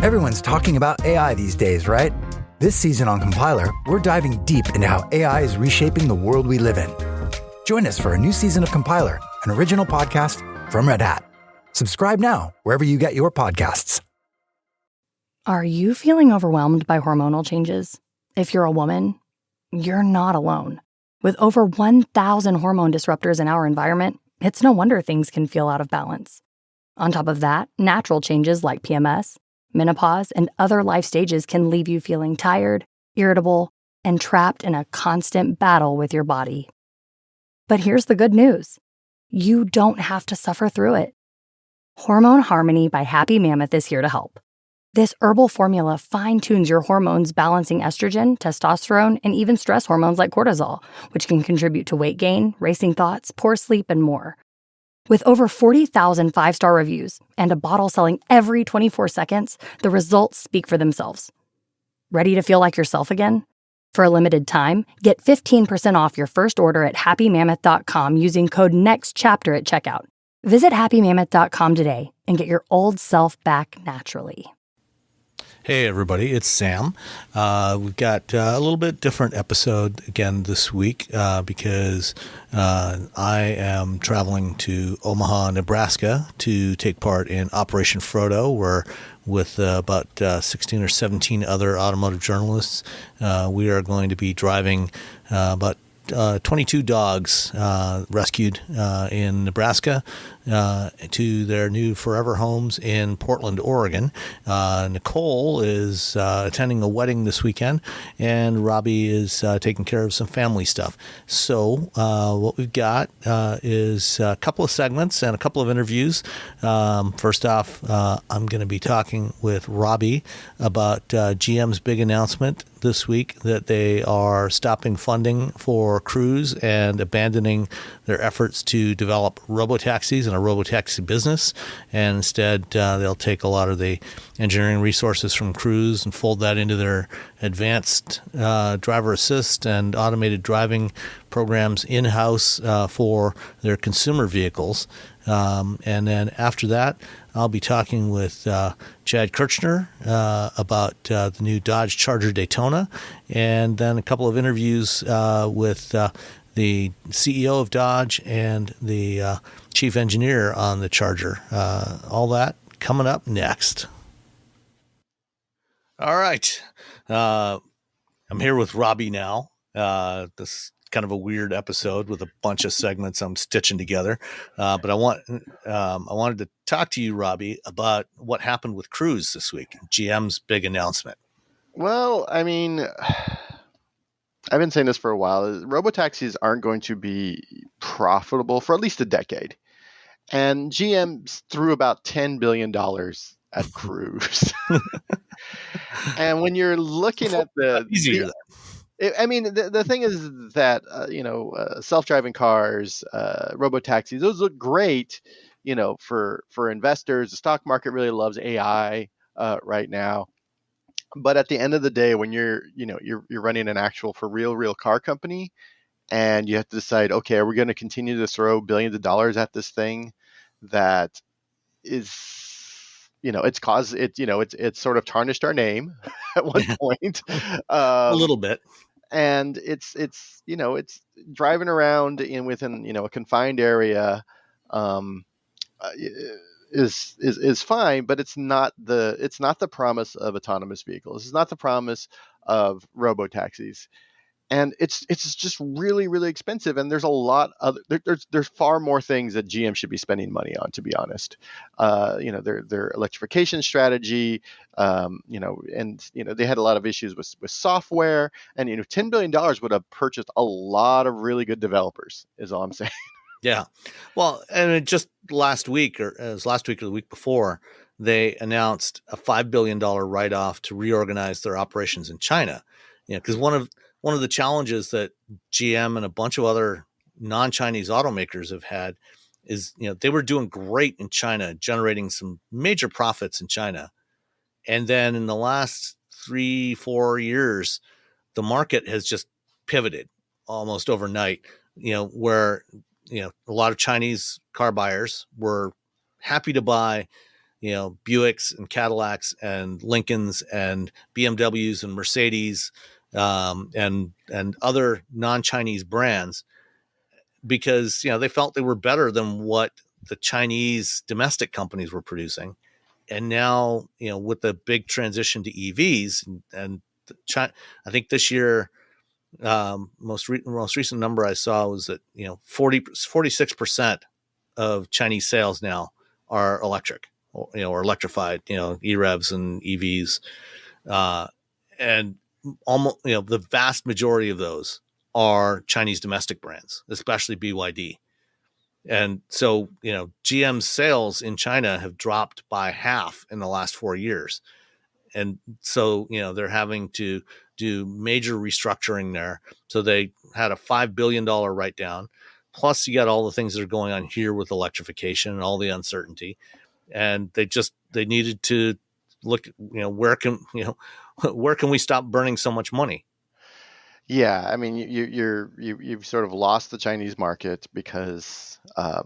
Everyone's talking about AI these days, right? This season on Compiler, we're diving deep into how AI is reshaping the world we live in. Join us for a new season of Compiler, an original podcast from Red Hat. Subscribe now, wherever you get your podcasts. Are you feeling overwhelmed by hormonal changes? If you're a woman, you're not alone. With over 1,000 hormone disruptors in our environment, it's no wonder things can feel out of balance. On top of that, natural changes like PMS, menopause, and other life stages can leave you feeling tired, irritable, and trapped in a constant battle with your body. But here's the good news. You don't have to suffer through it. Hormone Harmony by Happy Mammoth is here to help. This herbal formula fine-tunes your hormones, balancing estrogen, testosterone, and even stress hormones like cortisol, which can contribute to weight gain, racing thoughts, poor sleep, and more. With over 40,000 five-star reviews and a bottle selling every 24 seconds, the results speak for themselves. Ready to feel like yourself again? For a limited time, get 15% off your first order at happymammoth.com using code NEXTCHAPTER at checkout. Visit happymammoth.com today and get your old self back naturally. Hey everybody, it's Sam. We've got a little bit different episode again this week because I am traveling to Omaha, Nebraska to take part in Operation Frodo, where with about 16 or 17 other automotive journalists, we are going to be driving about 22 dogs rescued in Nebraska to their new forever homes in Portland, Oregon. Nicole is attending a wedding this weekend, and Robbie is taking care of some family stuff. So what we've got is a couple of segments and a couple of interviews. First off, I'm going to be talking with Robbie about GM's big announcement this week that they are stopping funding for Cruise and abandoning their efforts to develop robotaxis and a robotaxi business, and instead they'll take a lot of the engineering resources from Cruise and fold that into their advanced driver assist and automated driving programs in-house for their consumer vehicles. And then after that, I'll be talking with Chad Kirchner about the new Dodge Charger Daytona, and then a couple of interviews with the CEO of Dodge and the chief engineer on the Charger. All that coming up next. All right. I'm here with Robbie now. This kind of a weird episode with a bunch of segments I'm stitching together. But I wanted to talk to you, Robbie, about what happened with Cruise this week, GM's big announcement. Well, I mean, I've been saying this for a while. Robotaxis aren't going to be profitable for at least a decade. And GM threw about $10 billion at Cruise. And when you're looking at the thing is that, self-driving cars, robotaxis, those look great, for investors. The stock market really loves AI right now. But at the end of the day, when you're running an actual for real car company, and you have to decide, okay, are we going to continue to throw billions of dollars at this thing that is, it's sort of tarnished our name at one point. A little bit. And it's driving around within a confined area is fine, but it's not the promise of autonomous vehicles. It's not the promise of robotaxis, and it's just really, really expensive. And there's a lot of there's far more things that GM should be spending money on, to be honest. Their electrification strategy, and they had a lot of issues with software, and $10 billion would have purchased a lot of really good developers, is all I'm saying. Yeah. Well, and just last week, or it was last week or the week before, they announced a $5 billion write-off to reorganize their operations in China. Because one of the challenges that GM and a bunch of other non-Chinese automakers have had is, they were doing great in China, generating some major profits in China. And then in the last 3-4 years, the market has just pivoted almost overnight, where a lot of Chinese car buyers were happy to buy Buicks and Cadillacs and Lincolns and BMWs and Mercedes, and other non-Chinese brands, because they felt they were better than what the Chinese domestic companies were producing. And now, with the big transition to EVs and China, I think this year, most recent number I saw was that 46% of Chinese sales now are electric, or electrified, EREVs and EVs, and almost the vast majority of those are Chinese domestic brands, especially BYD. And so, GM's sales in China have dropped by half in the last 4 years. And so, they're having to do major restructuring there. So they had a $5 billion write down. Plus, you got all the things that are going on here with electrification and all the uncertainty. And they needed to look, where can we stop burning so much money? Yeah, I mean, you've sort of lost the Chinese market because,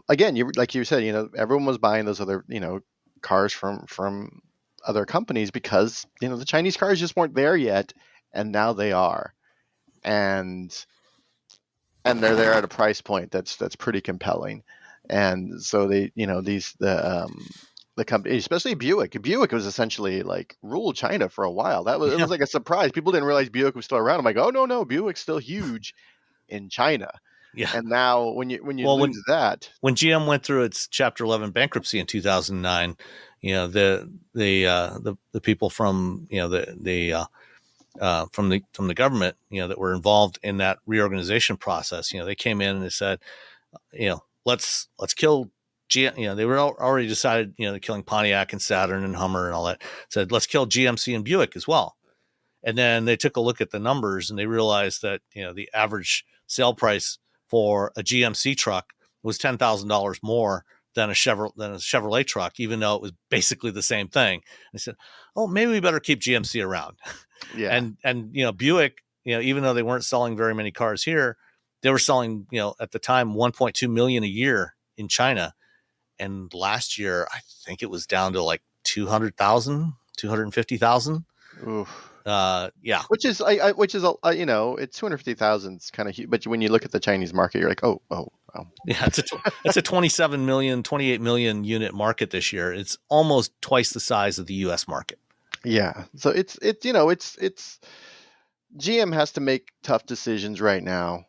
again, like you said, everyone was buying those other, cars from other companies because, the Chinese cars just weren't there yet, and now they are, and they're there at a price point that's pretty compelling, and so the company, especially Buick was essentially like ruled China for a while. It was like a surprise. People didn't realize Buick was still around. I'm like, oh no, Buick's still huge in China. Yeah. And now when you lose that, when GM went through its Chapter 11 bankruptcy in 2009, the people from from the government, that were involved in that reorganization process, they came in and they said, let's kill GM. They were already decided, they're killing Pontiac and Saturn and Hummer and all that. Said, let's kill GMC and Buick as well. And then they took a look at the numbers and they realized that, the average sale price for a GMC truck was $10,000 more than a Chevrolet truck, even though it was basically the same thing. And they said, oh, maybe we better keep GMC around. Yeah. And Buick, even though they weren't selling very many cars here, they were selling, at the time, 1.2 million a year in China. And last year, I think it was down to like 200,000, 250,000. Oof. Yeah. Which is it's 250,000 is kind of huge, but when you look at the Chinese market, you're like, oh. Yeah, it's a 28 million unit market this year. It's almost twice the size of the U.S. market. Yeah. So it's GM has to make tough decisions right now.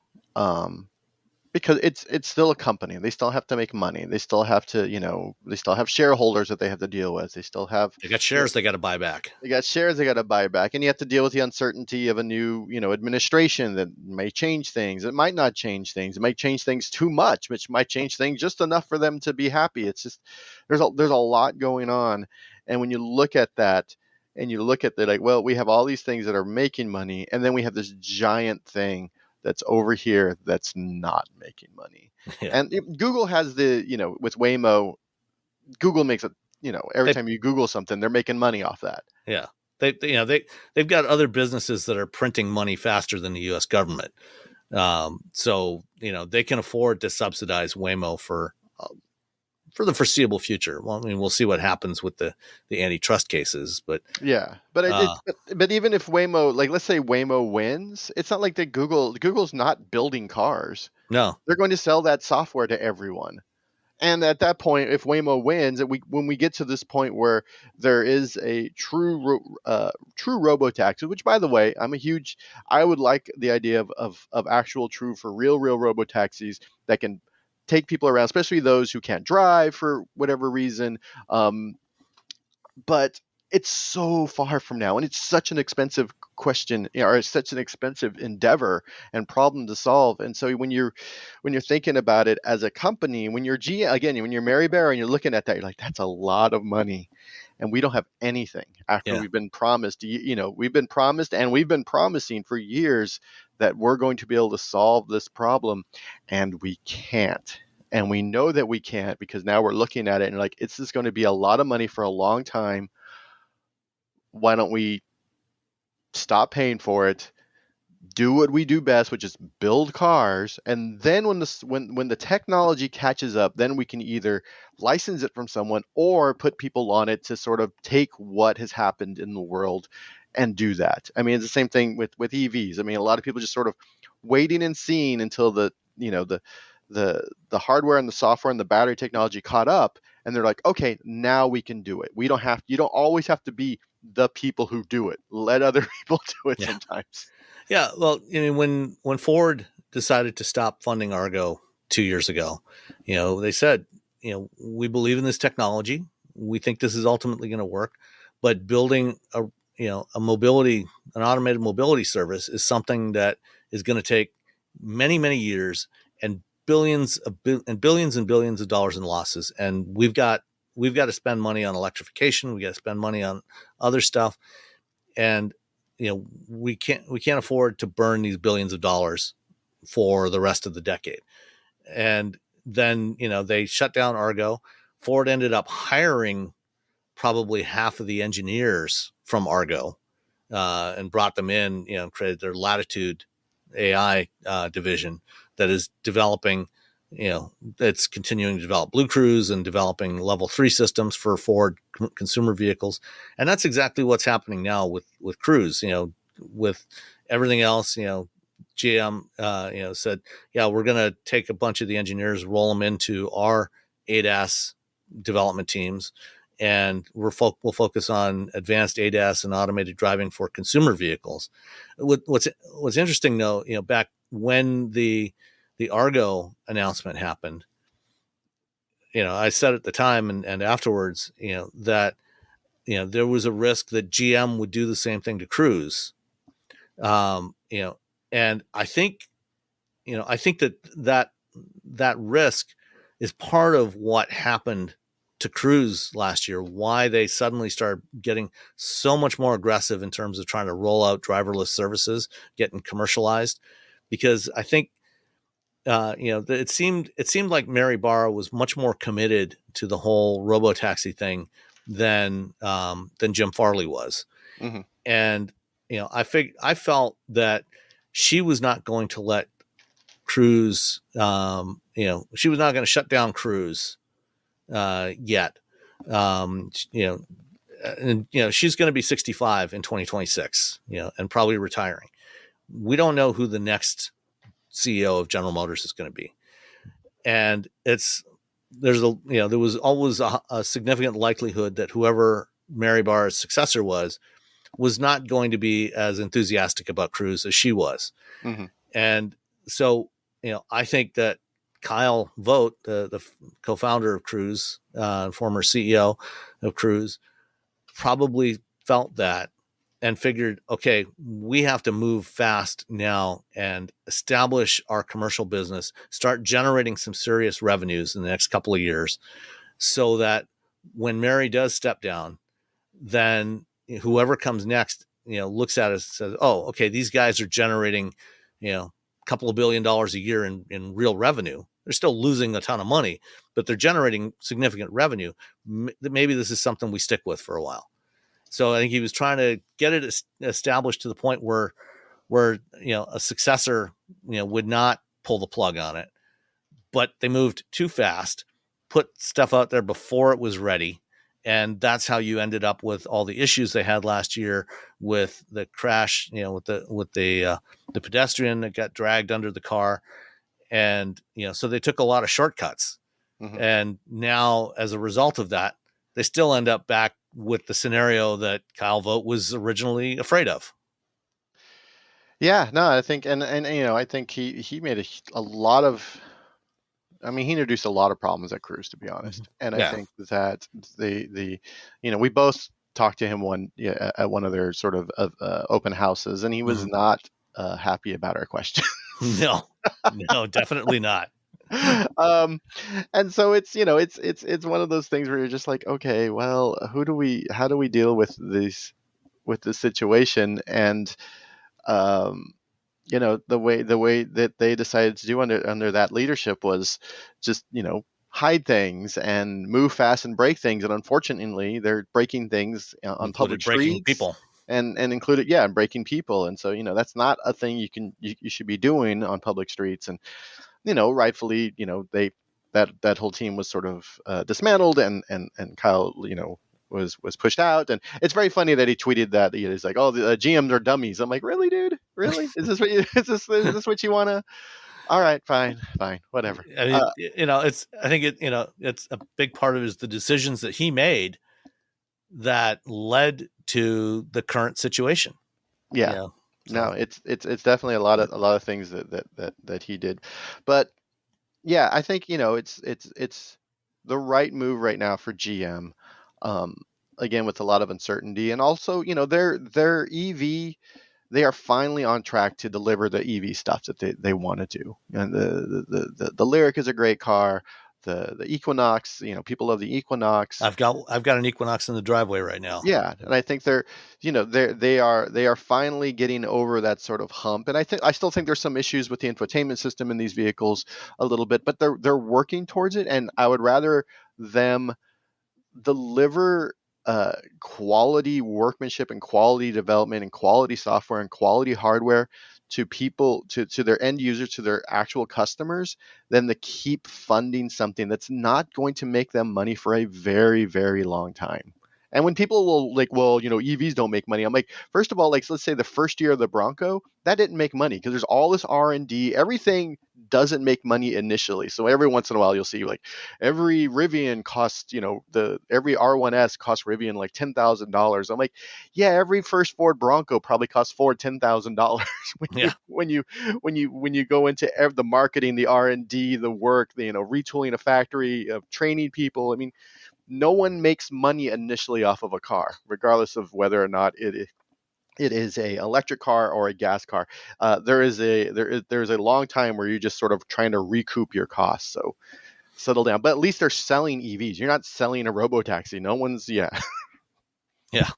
Because it's still a company. They still have to make money. They still have to, they still have shareholders that they have to deal with. They still have. They got shares they got to buy back. They got shares they got to buy back, and you have to deal with the uncertainty of a new, administration that may change things. It might not change things. It might change things too much, which might change things just enough for them to be happy. It's just there's a lot going on, and when you look at that, and you look at like, well, we have all these things that are making money, and then we have this giant thing that's over here that's not making money. Yeah. And Google has with Waymo, Google makes it, every time you Google something, they're making money off that. Yeah. They've got other businesses that are printing money faster than the US government. So, they can afford to subsidize Waymo for the foreseeable future. Well, I mean, we'll see what happens with the antitrust cases, but yeah, but even if Waymo, like, let's say Waymo wins, it's not like Google's not building cars. No, they're going to sell that software to everyone. And at that point, if Waymo wins, when we get to this point where there is a true robotaxi, which, by the way, I would like the idea of actual true for real robotaxis that can take people around, especially those who can't drive for whatever reason. But it's so far from now, and it's such an expensive question, or it's such an expensive endeavor and problem to solve. And so when you're thinking about it as a company, when you're when you're Mary Bear and you're looking at that, you're like, that's a lot of money, and we don't have anything after we've been promised. We've been promised, and we've been promising for years that we're going to be able to solve this problem, and we can't. And we know that we can't, because now we're looking at it and like, it's just going to be a lot of money for a long time. Why don't we stop paying for it, do what we do best, which is build cars, and then when the technology catches up, then we can either license it from someone or put people on it to sort of take what has happened in the world and do that. I mean, it's the same thing with EVs. I mean, a lot of people just sort of waiting and seeing until the hardware and the software and the battery technology caught up, and they're like, okay, now we can do it. You don't always have to be the people who do it. Let other people do it sometimes. Yeah, well, I mean, when Ford decided to stop funding Argo 2 years ago, they said, we believe in this technology. We think this is ultimately going to work, but building an automated mobility service is something that is going to take many, many years and billions and billions of dollars in losses. And we've got to spend money on electrification. We got to spend money on other stuff. And we can't afford to burn these billions of dollars for the rest of the decade. And then, they shut down Argo. Ford ended up hiring probably half of the engineers from Argo and brought them in, created their Latitude AI division that is developing, that's continuing to develop Blue Cruise and developing level 3 systems for Ford consumer vehicles. And that's exactly what's happening now with Cruise, with everything else. GM, said, yeah, we're going to take a bunch of the engineers, roll them into our ADAS development teams, and we'll focus on advanced ADAS and automated driving for consumer vehicles. What's interesting though, back when the Argo announcement happened, I said at the time and afterwards, that there was a risk that GM would do the same thing to Cruise. And I think that risk is part of what happened to Cruise last year, why they suddenly started getting so much more aggressive in terms of trying to roll out driverless services, getting commercialized, because I think, it seemed like Mary Barra was much more committed to the whole robotaxi thing than Jim Farley was. Mm-hmm. And, I felt that she was not going to let Cruise, she was not going to shut down Cruise yet. And, she's going to be 65 in 2026, and probably retiring. We don't know who the next CEO of General Motors is going to be. And there was always a significant likelihood that whoever Mary Barra's successor was not going to be as enthusiastic about Cruise as she was. Mm-hmm. And so, I think that Kyle Vogt, the co-founder of Cruise, former CEO of Cruise, probably felt that and figured, okay, we have to move fast now and establish our commercial business, start generating some serious revenues in the next couple of years, so that when Mary does step down, then whoever comes next, looks at it and says, oh, okay, these guys are generating, a couple of $1 billion a year in real revenue. They're still losing a ton of money, but they're generating significant revenue. Maybe this is something we stick with for a while. So I think he was trying to get it established to the point where a successor, would not pull the plug on it. But they moved too fast, put stuff out there before it was ready. And that's how you ended up with all the issues they had last year with the crash, with the pedestrian that got dragged under the car. And, so they took a lot of shortcuts. Mm-hmm. And now, as a result of that, they still end up back with the scenario that Kyle Vogt was originally afraid of. Yeah, no, I think, and I think he made a lot of, he introduced a lot of problems at Cruise, to be honest. Mm-hmm. And I think that we both talked to him at one of their sort of open houses, and he was not happy about our question. No, definitely not. And so it's one of those things where you're just like, okay, well, how do we deal with this situation? And the way that they decided to do under that leadership was just hide things and move fast and break things. And unfortunately, they're breaking things on public streets, people, and included, yeah, and breaking people. And so, that's not a thing you should be doing on public streets. And, rightfully, that whole team was sort of dismantled, and Kyle, was pushed out. And it's very funny that he tweeted that he's like, "Oh, the GMs are dummies." I'm like, "Really, dude? Really? Is this what you is this what you want to?" All right, fine, whatever. I mean, I think it's a big part of it is the decisions that he made that led to the current situation. Yeah. No, it's definitely a lot of things that he did. But yeah, I think, it's the right move right now for GM. Again, with a lot of uncertainty, and also, their EV, they are finally on track to deliver the EV stuff that they want to do. And the Lyric is a great car. The Equinox, people love the Equinox. I've got an Equinox in the driveway right now. Yeah, and I think they are finally getting over that sort of hump. And I still think there's some issues with the infotainment system in these vehicles a little bit, but they're working towards it. And I would rather them deliver quality workmanship and quality development and quality software and quality hardware to people, to their end users, to their actual customers, than to keep funding something that's not going to make them money for a very, very long time. And when people will like, well, EVs don't make money, I'm like, first of all, like, let's say the first year of the Bronco, that didn't make money because there's all this R&D. Everything doesn't make money initially. So every once in a while, you'll see like every Rivian costs, every R1S costs Rivian like $10,000. I'm like, yeah, every first Ford Bronco probably costs Ford $10,000 when you go into the marketing, the R&D, the work, the retooling a factory, of training people. I mean, no one makes money initially off of a car, regardless of whether or not it is a electric car or a gas car. There's a long time where you're just sort of trying to recoup your costs. So settle down. But at least they're selling EVs. You're not selling a robotaxi. No one's, yeah. Yeah.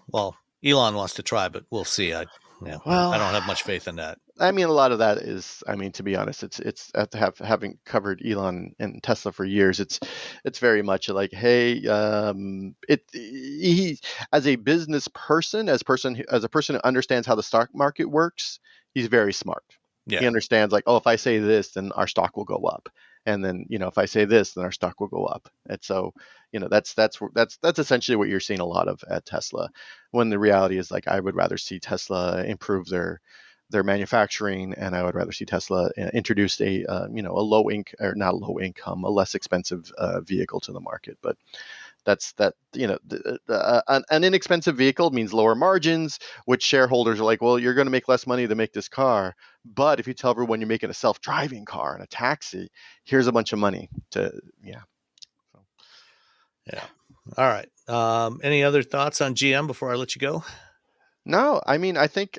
Well, Elon wants to try, but we'll see. I don't have much faith in that. I mean, a lot of that is, to be honest, it's having covered Elon and Tesla for years. It's very much like, hey, he, as a business person, as a person who understands how the stock market works, he's very smart. Yeah. He understands like, oh, if I say this, then our stock will go up. And then, if I say this, then our stock will go up. And so, that's essentially what you're seeing a lot of at Tesla, when the reality is like, I would rather see Tesla improve their manufacturing, and I would rather see Tesla introduce a less expensive vehicle to the market. But an inexpensive vehicle means lower margins, which shareholders are like, well, you're going to make less money to make this car, but if you tell everyone you're making a self-driving car and a taxi, here's a bunch of money to, yeah. So. Yeah. All right. Any other thoughts on GM before I let you go? No, I mean, I think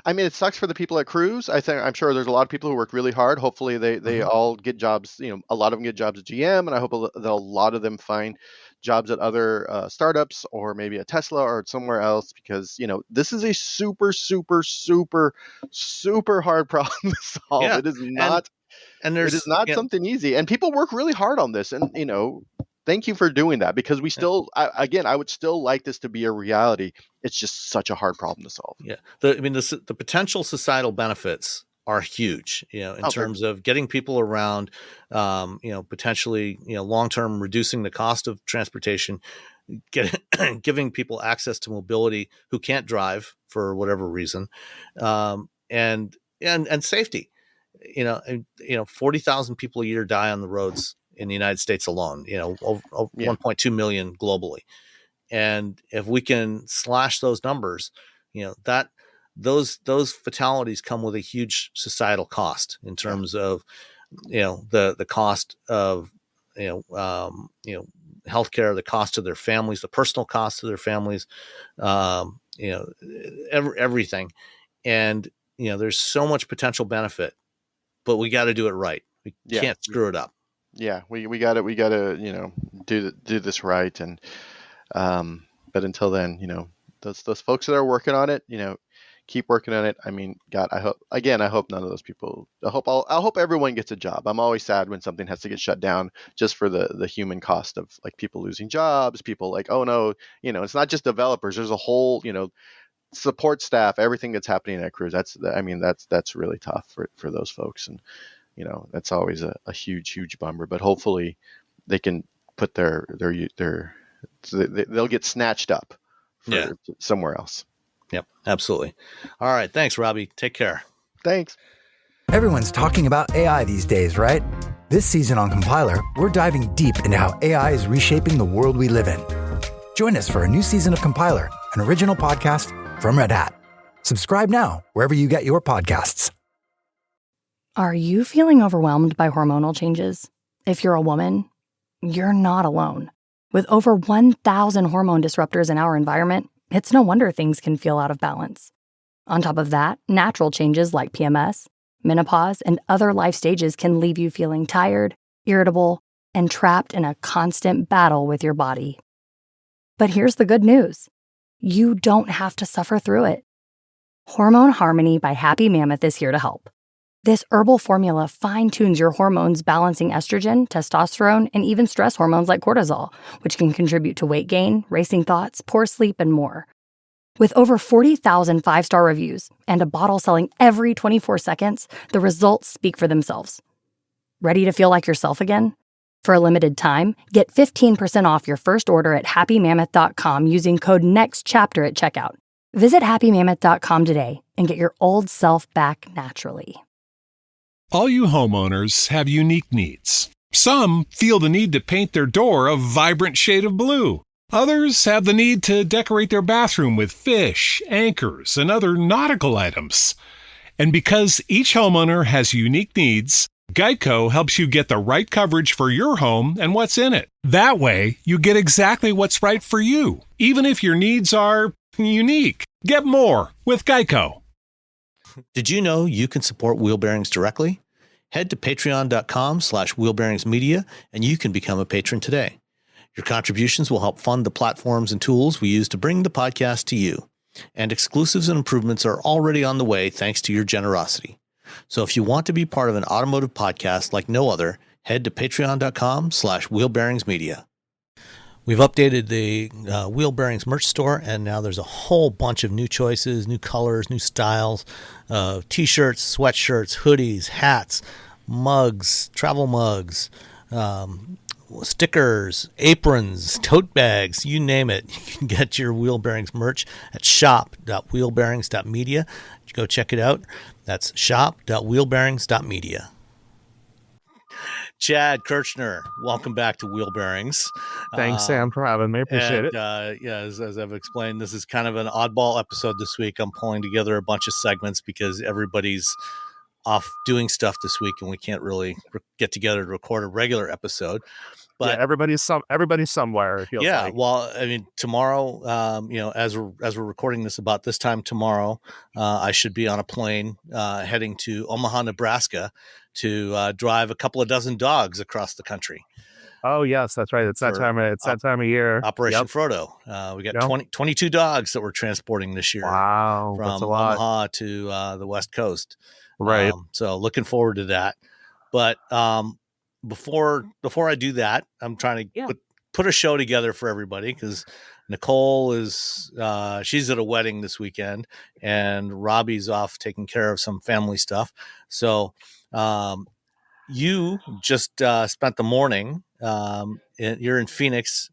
I mean, it sucks for the people at Cruise. I'm sure there's a lot of people who work really hard. Hopefully they all get jobs, a lot of them get jobs at GM, and I hope that a lot of them find jobs at other startups, or maybe at Tesla or somewhere else, because, this is a super, super, super, super hard problem to solve. Yeah. It is not, it is not something easy, and people work really hard on this, and, thank you for doing that, because we still, I would still like this to be a reality. It's just such a hard problem to solve. Yeah. The potential societal benefits are huge, in terms of getting people around, potentially, long-term reducing the cost of transportation, giving people access to mobility who can't drive for whatever reason, and safety. 40,000 people a year die on the roads in the United States alone, over 1.2 million globally. And if we can slash those numbers, that those fatalities come with a huge societal cost in terms of, the cost of, healthcare, the cost to their families, the personal cost to their families, everything. And, there's so much potential benefit, but we got to do it right. We can't screw it up. Yeah, we got to do this right, and but until then, those folks that are working on it, keep working on it. I mean, God, I hope none of those people. I hope everyone gets a job. I'm always sad when something has to get shut down just for the human cost of like people losing jobs, people like, oh no, it's not just developers. There's a whole, support staff, everything that's happening at Cruise. That's really tough for those folks, and that's always a huge bummer. But hopefully, they can put they'll get snatched up for somewhere else. Yep, absolutely. All right, thanks, Robbie. Take care. Thanks. Everyone's talking about AI these days, right? This season on Compiler, we're diving deep into how AI is reshaping the world we live in. Join us for a new season of Compiler, an original podcast from Red Hat. Subscribe now wherever you get your podcasts. Are you feeling overwhelmed by hormonal changes? If you're a woman, you're not alone. With over 1,000 hormone disruptors in our environment, it's no wonder things can feel out of balance. On top of that, natural changes like PMS, menopause, and other life stages can leave you feeling tired, irritable, and trapped in a constant battle with your body. But here's the good news. You don't have to suffer through it. Hormone Harmony by Happy Mammoth is here to help. This herbal formula fine-tunes your hormones, balancing estrogen, testosterone, and even stress hormones like cortisol, which can contribute to weight gain, racing thoughts, poor sleep, and more. With over 40,000 five-star reviews and a bottle selling every 24 seconds, the results speak for themselves. Ready to feel like yourself again? For a limited time, get 15% off your first order at happymammoth.com using code NEXTCHAPTER at checkout. Visit happymammoth.com today and get your old self back naturally. All you homeowners have unique needs. Some feel the need to paint their door a vibrant shade of blue. Others have the need to decorate their bathroom with fish, anchors, and other nautical items. And because each homeowner has unique needs, Geico helps you get the right coverage for your home and what's in it. That way, you get exactly what's right for you, even if your needs are unique. Get more with Geico. Did you know you can support Wheel Bearings directly? Head to patreon.com/wheelbearingsmedia and you can become a patron today. Your contributions will help fund the platforms and tools we use to bring the podcast to you. And exclusives and improvements are already on the way thanks to your generosity. So if you want to be part of an automotive podcast like no other, head to patreon.com/wheelbearingsmedia. We've updated the Wheel Bearings merch store, and now there's a whole bunch of new choices, new colors, new styles, t-shirts, sweatshirts, hoodies, hats, mugs, travel mugs, stickers, aprons, tote bags, you name it. You can get your Wheel Bearings merch at shop.wheelbearings.media. Go check it out. That's shop.wheelbearings.media. Chad Kirchner, welcome back to Wheel Bearings. Thanks, Sam, for having me. Appreciate it. As I've explained, this is kind of an oddball episode this week. I'm pulling together a bunch of segments because everybody's off doing stuff this week, and we can't really get together to record a regular episode. But yeah, everybody's somewhere. It feels like. Well, I mean, tomorrow, as we're recording this about this time tomorrow, I should be on a plane heading to Omaha, Nebraska, to drive a couple of dozen dogs across the country. Oh yes, that's right. It's that time of year. Operation Frodo. We got 22 dogs that we're transporting this year. Wow, from that's a lot. Omaha to the West Coast. Right. So looking forward to that. But before I do that, I'm trying to put a show together for everybody because Nicole is she's at a wedding this weekend, and Robbie's off taking care of some family stuff. So you just spent the morning. You're in Phoenix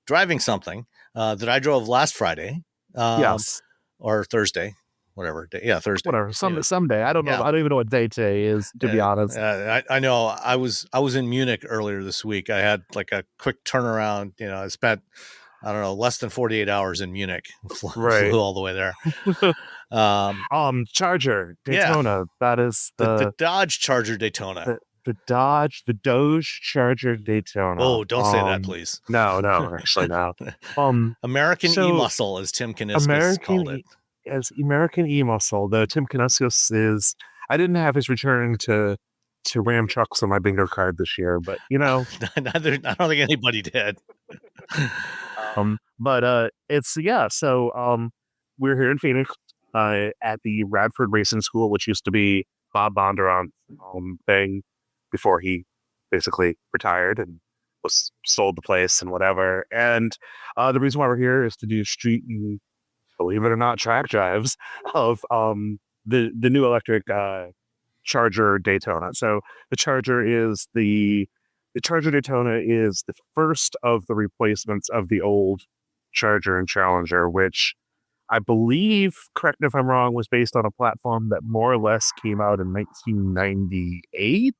driving something that I drove last Friday. Yes. Or Thursday. Whatever day. Yeah, Thursday. Whatever. Someday. I don't know. I don't even know what day today is, to be honest. I know. I was in Munich earlier this week. I had like a quick turnaround. I spent, I don't know, less than 48 hours in Munich. Flew all the way there. Charger Daytona. That is the Dodge Charger Daytona. The Dodge Charger Daytona. Oh, don't say that, please. No, actually not. American E-Muscle, as Tim Kuniskis called it. As American E-Muscle, though Tim Kuniskis is, I didn't have his return to Ram trucks on my bingo card this year, but I don't think anybody did. So we're here in Phoenix. at the Radford Racing School, which used to be Bob Bondurant's thing before he basically retired and was sold the place and whatever. And the reason why we're here is to do street and, believe it or not, track drives of the new electric Charger Daytona. So the Charger Daytona is the first of the replacements of the old Charger and Challenger, which I believe, correct me if I'm wrong, was based on a platform that more or less came out in 1998.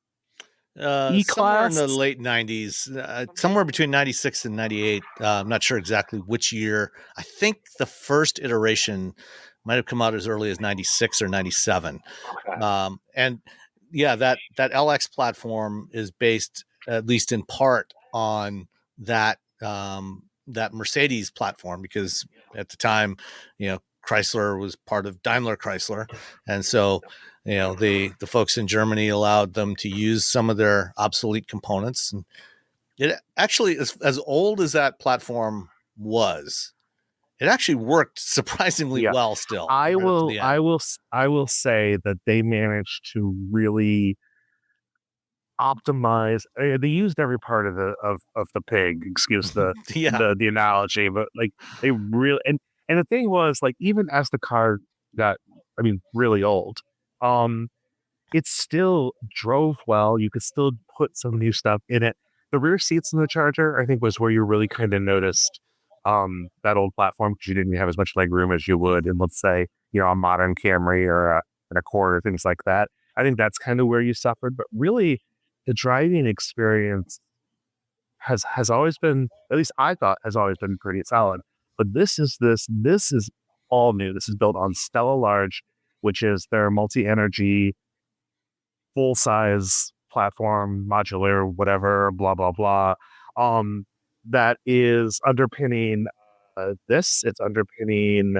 Somewhere in the E-Class? late 90s, somewhere between 96 and 98. I'm not sure exactly which year. I think the first iteration might have come out as early as 96 or 97. And yeah, that LX platform is based, at least in part, on that that Mercedes platform, because at the time, Chrysler was part of Daimler Chrysler, and so the folks in Germany allowed them to use some of their obsolete components. And it actually, as old as that platform was, it actually worked surprisingly well still. I will say that they managed to really optimize. They used every part of the pig. Excuse the the analogy, but like they really and the thing was, like, even as the car got, really old, it still drove well. You could still put some new stuff in it. The rear seats in the Charger, I think, was where you really kind of noticed that old platform, because you didn't have as much leg room as you would in, let's say, a modern Camry or an Accord or things like that. I think that's kind of where you suffered. But really, the driving experience has always been, at least I thought, has always been pretty solid. But this is all new. This is built on Stella Large, which is their multi-energy, full-size platform, modular, whatever, blah, blah, blah. That is underpinning this. It's underpinning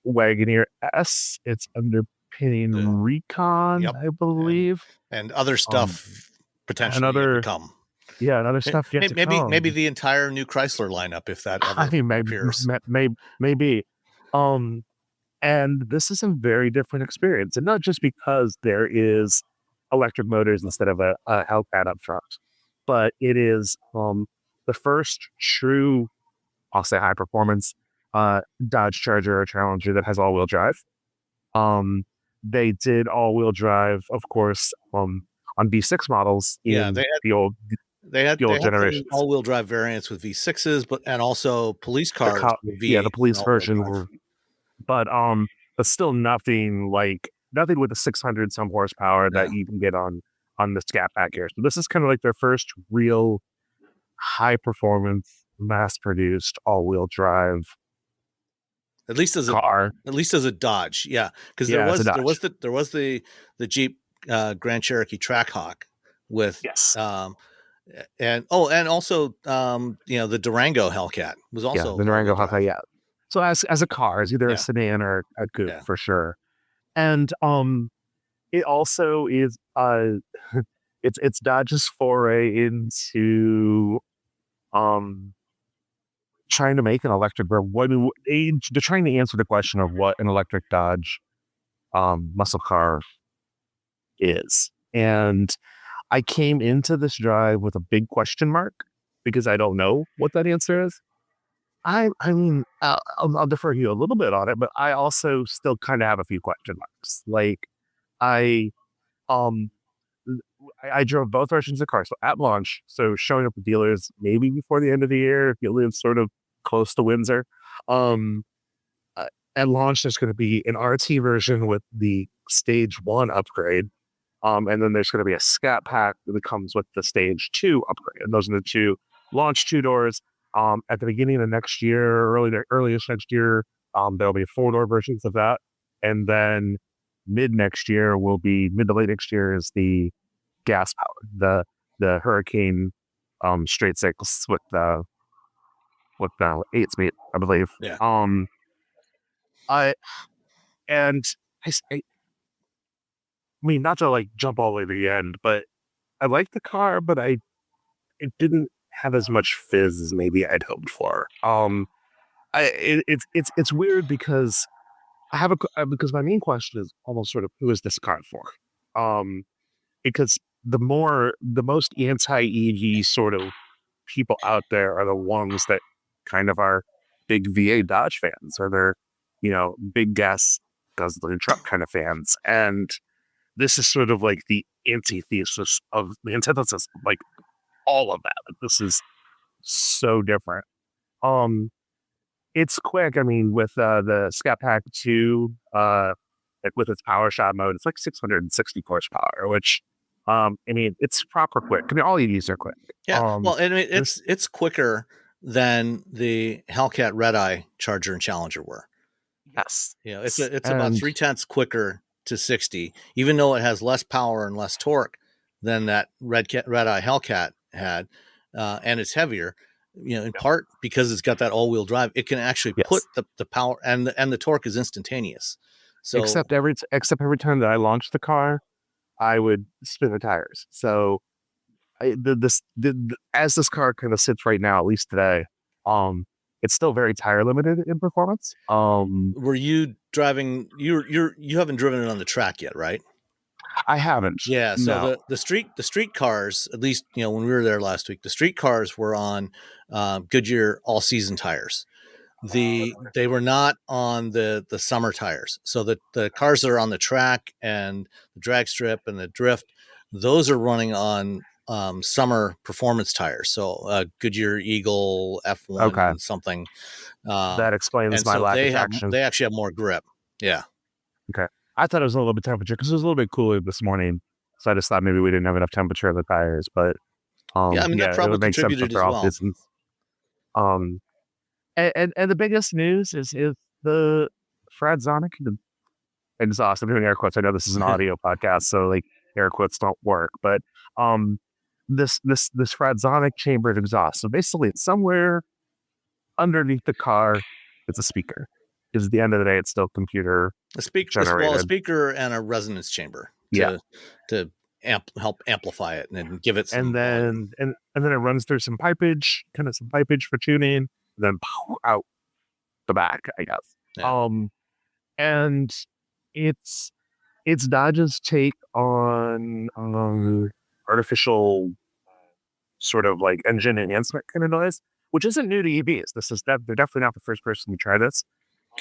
Wagoneer S. It's underpinning Recon, I believe. And other stuff potentially yet to come. Yeah, and other stuff yet to come. Maybe the entire new Chrysler lineup, if that ever appears. Maybe. And this is a very different experience. And not just because there is electric motors instead of a Hellcat up front, but it is the first true, I'll say, high performance Dodge Charger or Challenger that has all-wheel drive. They did all-wheel drive, of course, on V6 models in the old generations. All-wheel drive variants with V6s, and also police cars. The police version. But still nothing with the 600 some horsepower that you can get on the Scat Pack here. So this is kind of like their first real high performance, mass produced all-wheel drive. At least as a Dodge, because there was the Jeep Grand Cherokee Trackhawk with and also the Durango Hellcat was also the Durango Hellcat. So as a car, as either a sedan or a coupe for sure, and it also is it's Dodge's foray into trying to make an electric. They're trying to answer the question of what an electric Dodge muscle car is. And I came into this drive with a big question mark because I don't know what that answer is. I'll defer you a little bit on it, but I also still kind of have a few question marks. Like I drove both versions of the car. So at launch, so showing up with dealers maybe before the end of the year, if you live sort of close to Windsor. At launch, there's going to be an RT version with the Stage 1 upgrade. And then there's going to be a Scat Pack that comes with the Stage 2 upgrade. And those are the two launch two-doors. At the beginning of next year, earliest next year, there'll be 4-door versions of that. And then mid to late next year is the gas powered, the Hurricane straight six with 8-speed, I believe. Yeah. I mean, not to jump all the way to the end, but I like the car, but it didn't have as much fizz as maybe I'd hoped for. It's weird because I have because my main question is almost sort of who is this car for? Because the most anti-EV sort of people out there are the ones that kind of are big VA Dodge fans, or they're, big gas guzzling truck kind of fans. And this is sort of like the antithesis of the antithesis, like all of that. Like, this is so different. It's quick. I mean, with the Scat Pack 2, with its power shot mode, it's like 660 horsepower, which, I mean, it's proper quick. I mean, all EVs are quick. Yeah. Well, I mean, it's quicker than the Hellcat Red Eye Charger and Challenger were. Yes. It's about 0.3 quicker to 60, even though it has less power and less torque than that Red Eye Hellcat had, and it's heavier. In part because it's got that all-wheel drive, it can actually put the power and the torque is instantaneous. So except every time that I launched the car, I would spin the tires. So as this car kind of sits right now, at least today, it's still very tire limited in performance. Were you driving? You haven't driven it on the track yet, right? I haven't. Yeah. So the street cars, at least when we were there last week, the street cars were on Goodyear all season tires. They were not on the summer tires. So the cars that are on the track and the drag strip and the drift, those are running on summer performance tires. So Goodyear Eagle F1 something. That explains my lack of traction. They actually have more grip. Yeah. Okay. I thought it was a little bit temperature because it was a little bit cooler this morning. So I just thought maybe we didn't have enough temperature in the tires, but that probably contributed as well. And the biggest news is the Fradsonic exhaust. I'm doing air quotes. I know this is an audio podcast, so like air quotes don't work, but this Fradsonic chambered exhaust. So basically, it's somewhere underneath the car. It's a speaker. Because at the end of the day, it's still computer generated. A speaker and a resonance chamber to help amplify it and give it some and then it runs through some pipage for tuning, and then out the back, I guess. Yeah. And it's Dodge's take on artificial sort of like engine enhancement kind of noise, which isn't new to EVs. They're definitely not the first person to try this.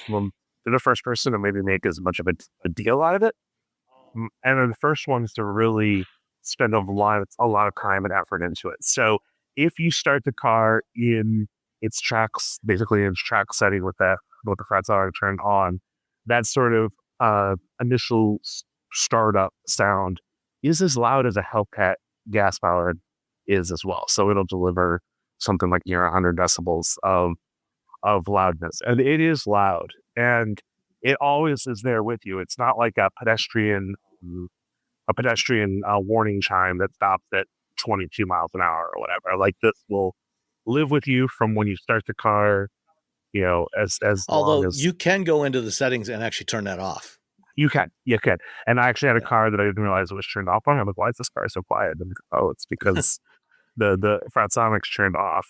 Well, they're the first person to maybe make as much of a deal out of it, and they're the first ones to really spend a lot of time and effort into it. So if you start the car in its tracks, basically in its track setting with the Fradsonic turned on, that sort of initial startup sound is as loud as a Hellcat gas powered is as well. So it'll deliver something like near 100 decibels of loudness, and it is loud, and it always is there with you. It's not like a pedestrian warning chime that stops at 22 miles an hour or whatever. Like, this will live with you from when you start the car, as although long as you can go into the settings and actually turn that off. You can. And I actually had a car that I didn't realize it was turned off on. I'm like, why is this car so quiet? And it's because the Fradsonics turned off.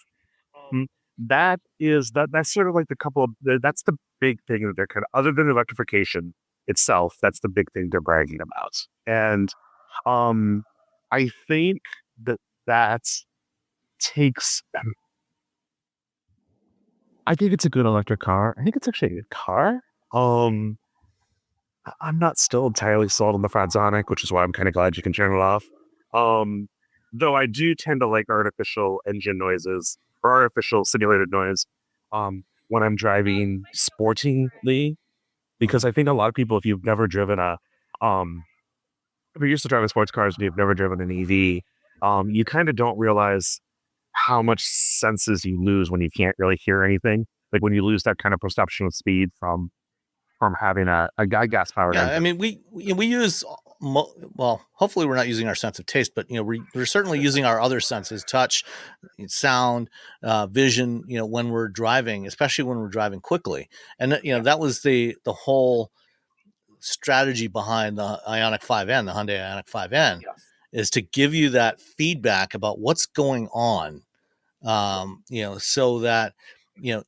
That's sort of like that's the big thing that they're kind of, other than electrification itself, that's the big thing they're bragging about. And I think that takes, I think it's a good electric car. I think it's actually a good car. I'm not still entirely sold on the Fradsonic, which is why I'm kind of glad you can turn it off. Though I do tend to like artificial engine noises or artificial simulated noise when I'm driving sportingly, because I think a lot of people, if you've never driven if you're used to driving sports cars and you've never driven an EV, you kind of don't realize how much senses you lose when you can't really hear anything. Like when you lose that kind of perception of speed from having a gas powered engine. I mean, we use, well, hopefully we're not using our sense of taste, but we're certainly using our other senses: touch, sound, vision. When we're driving, especially when we're driving quickly, and that was the whole strategy behind the Ioniq 5N, the Hyundai Ioniq 5N, is to give you that feedback about what's going on, so that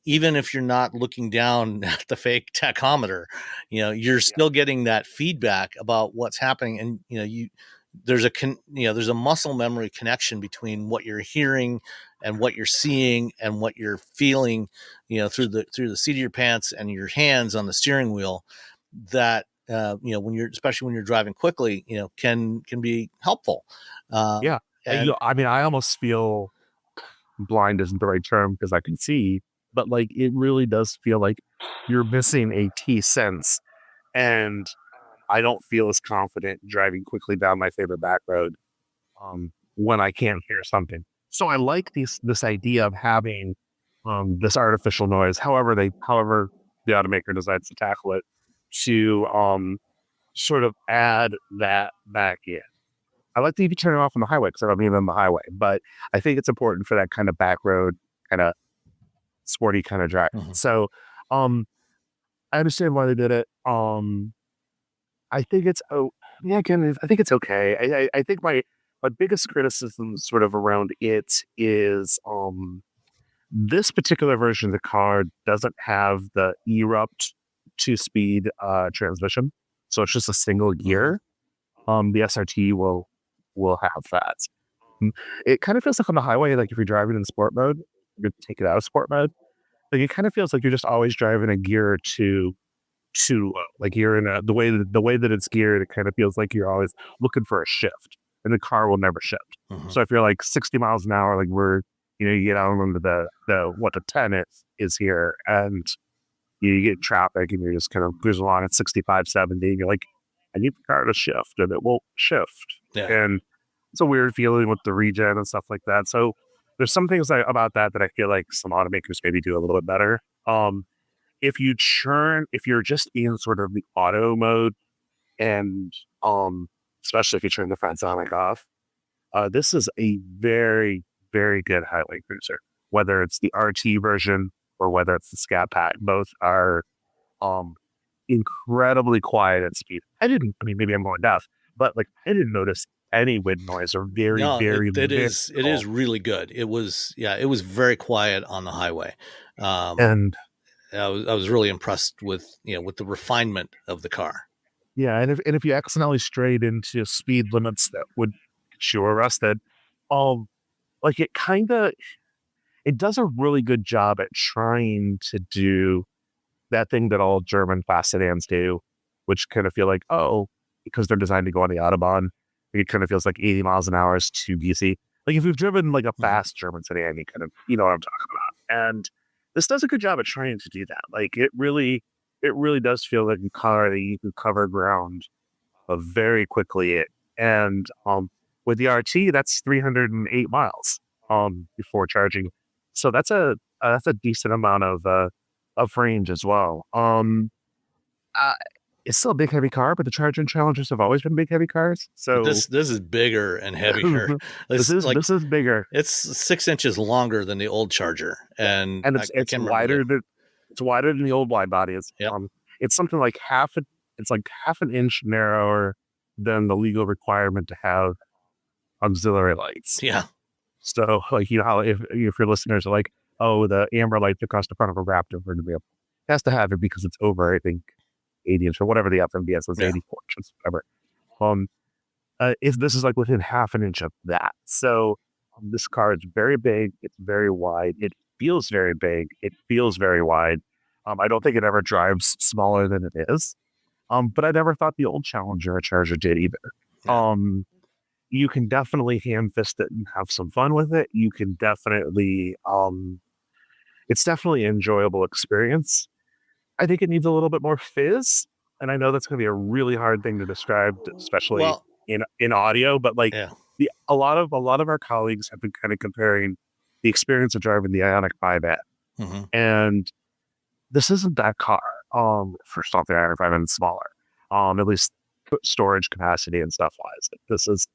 even if you're not looking down at the fake tachometer, you're still getting that feedback about what's happening. And, there's a muscle memory connection between what you're hearing and what you're seeing and what you're feeling, through the seat of your pants and your hands on the steering wheel that, especially when you're driving quickly, can be helpful. Yeah. And I almost feel blind isn't the right term because I can see, but like it really does feel like you're missing a T sense, and I don't feel as confident driving quickly down my favorite back road when I can't hear something. So I like this idea of having this artificial noise, however the automaker decides to tackle it, to sort of add that back in. I like to even turn it off on the highway because I don't need it on the highway, but I think it's important for that kind of back road, kind of sporty kind of drive. Mhm. So I understand why they did it. I think it's I think it's okay. I think my biggest criticism sort of around it is this particular version of the car doesn't have the erupt 2-speed transmission, so it's just a single gear. The SRT will have that. It kind of feels like on the highway, like if you're driving in sport mode, you take it out of sport mode. Like it kind of feels like you're just always driving a gear or two too low. Like you're in the way that it's geared, it kind of feels like you're always looking for a shift, and the car will never shift. Mhm. So if you're like 60 miles an hour, like you get out into the 10 is here, and you get traffic, and you're just kind of cruising along at 65, 70, and you're like, I need the car to shift, and it won't shift. Yeah. And it's a weird feeling with the regen and stuff like that. So there's some things about that I feel like some automakers maybe do a little bit better. If you're just in sort of the auto mode, and especially if you turn the Fransonic off, this is a very, very good highway cruiser. Whether it's the RT version or whether it's the Scat Pack, both are incredibly quiet at speed. Maybe I'm going deaf, but like I didn't notice any wind noise or very, very. It is really good. It was very quiet on the highway. And I was really impressed with the refinement of the car. Yeah, and if you accidentally strayed into speed limits that would get you arrested, like it does a really good job at trying to do that thing that all German fast sedans do, which kind of feel like, because they're designed to go on the Autobahn, it kind of feels like 80 miles an hour is too easy. Like if you've driven like a fast German sedan, you know what I'm talking about. And this does a good job at trying to do that. Like it really does feel like a car that you can cover ground very quickly. And with the RT, that's 308 miles before charging. So that's a decent amount of range as well. It's still a big heavy car, but the Charger and Challengers have always been big heavy cars. So this is bigger and heavier. This is bigger. It's 6 inches longer than the old Charger, and it's wider than the old wide body. It's something like half an inch narrower than the legal requirement to have auxiliary lights. Yeah. So like how if your listeners are like, the amber lights across the front of a Raptor, for example, it has to have it because it's over, I think, 80 inch or whatever the FMVS was, 84 inches, whatever. If this is like within half an inch of that. So this car is very big, it's very wide, it feels very big, it feels very wide. I don't think it ever drives smaller than it is. But I never thought the old Challenger or Charger did either. Yeah. You can definitely hand fist it and have some fun with it. You can definitely, it's definitely an enjoyable experience. I think it needs a little bit more fizz, and I know that's going to be a really hard thing to describe, especially in audio. But like a lot of our colleagues have been kind of comparing the experience of driving the Ioniq 5N, and this isn't that car. First off, the Ioniq 5N is smaller, at least storage capacity and stuff wise. This is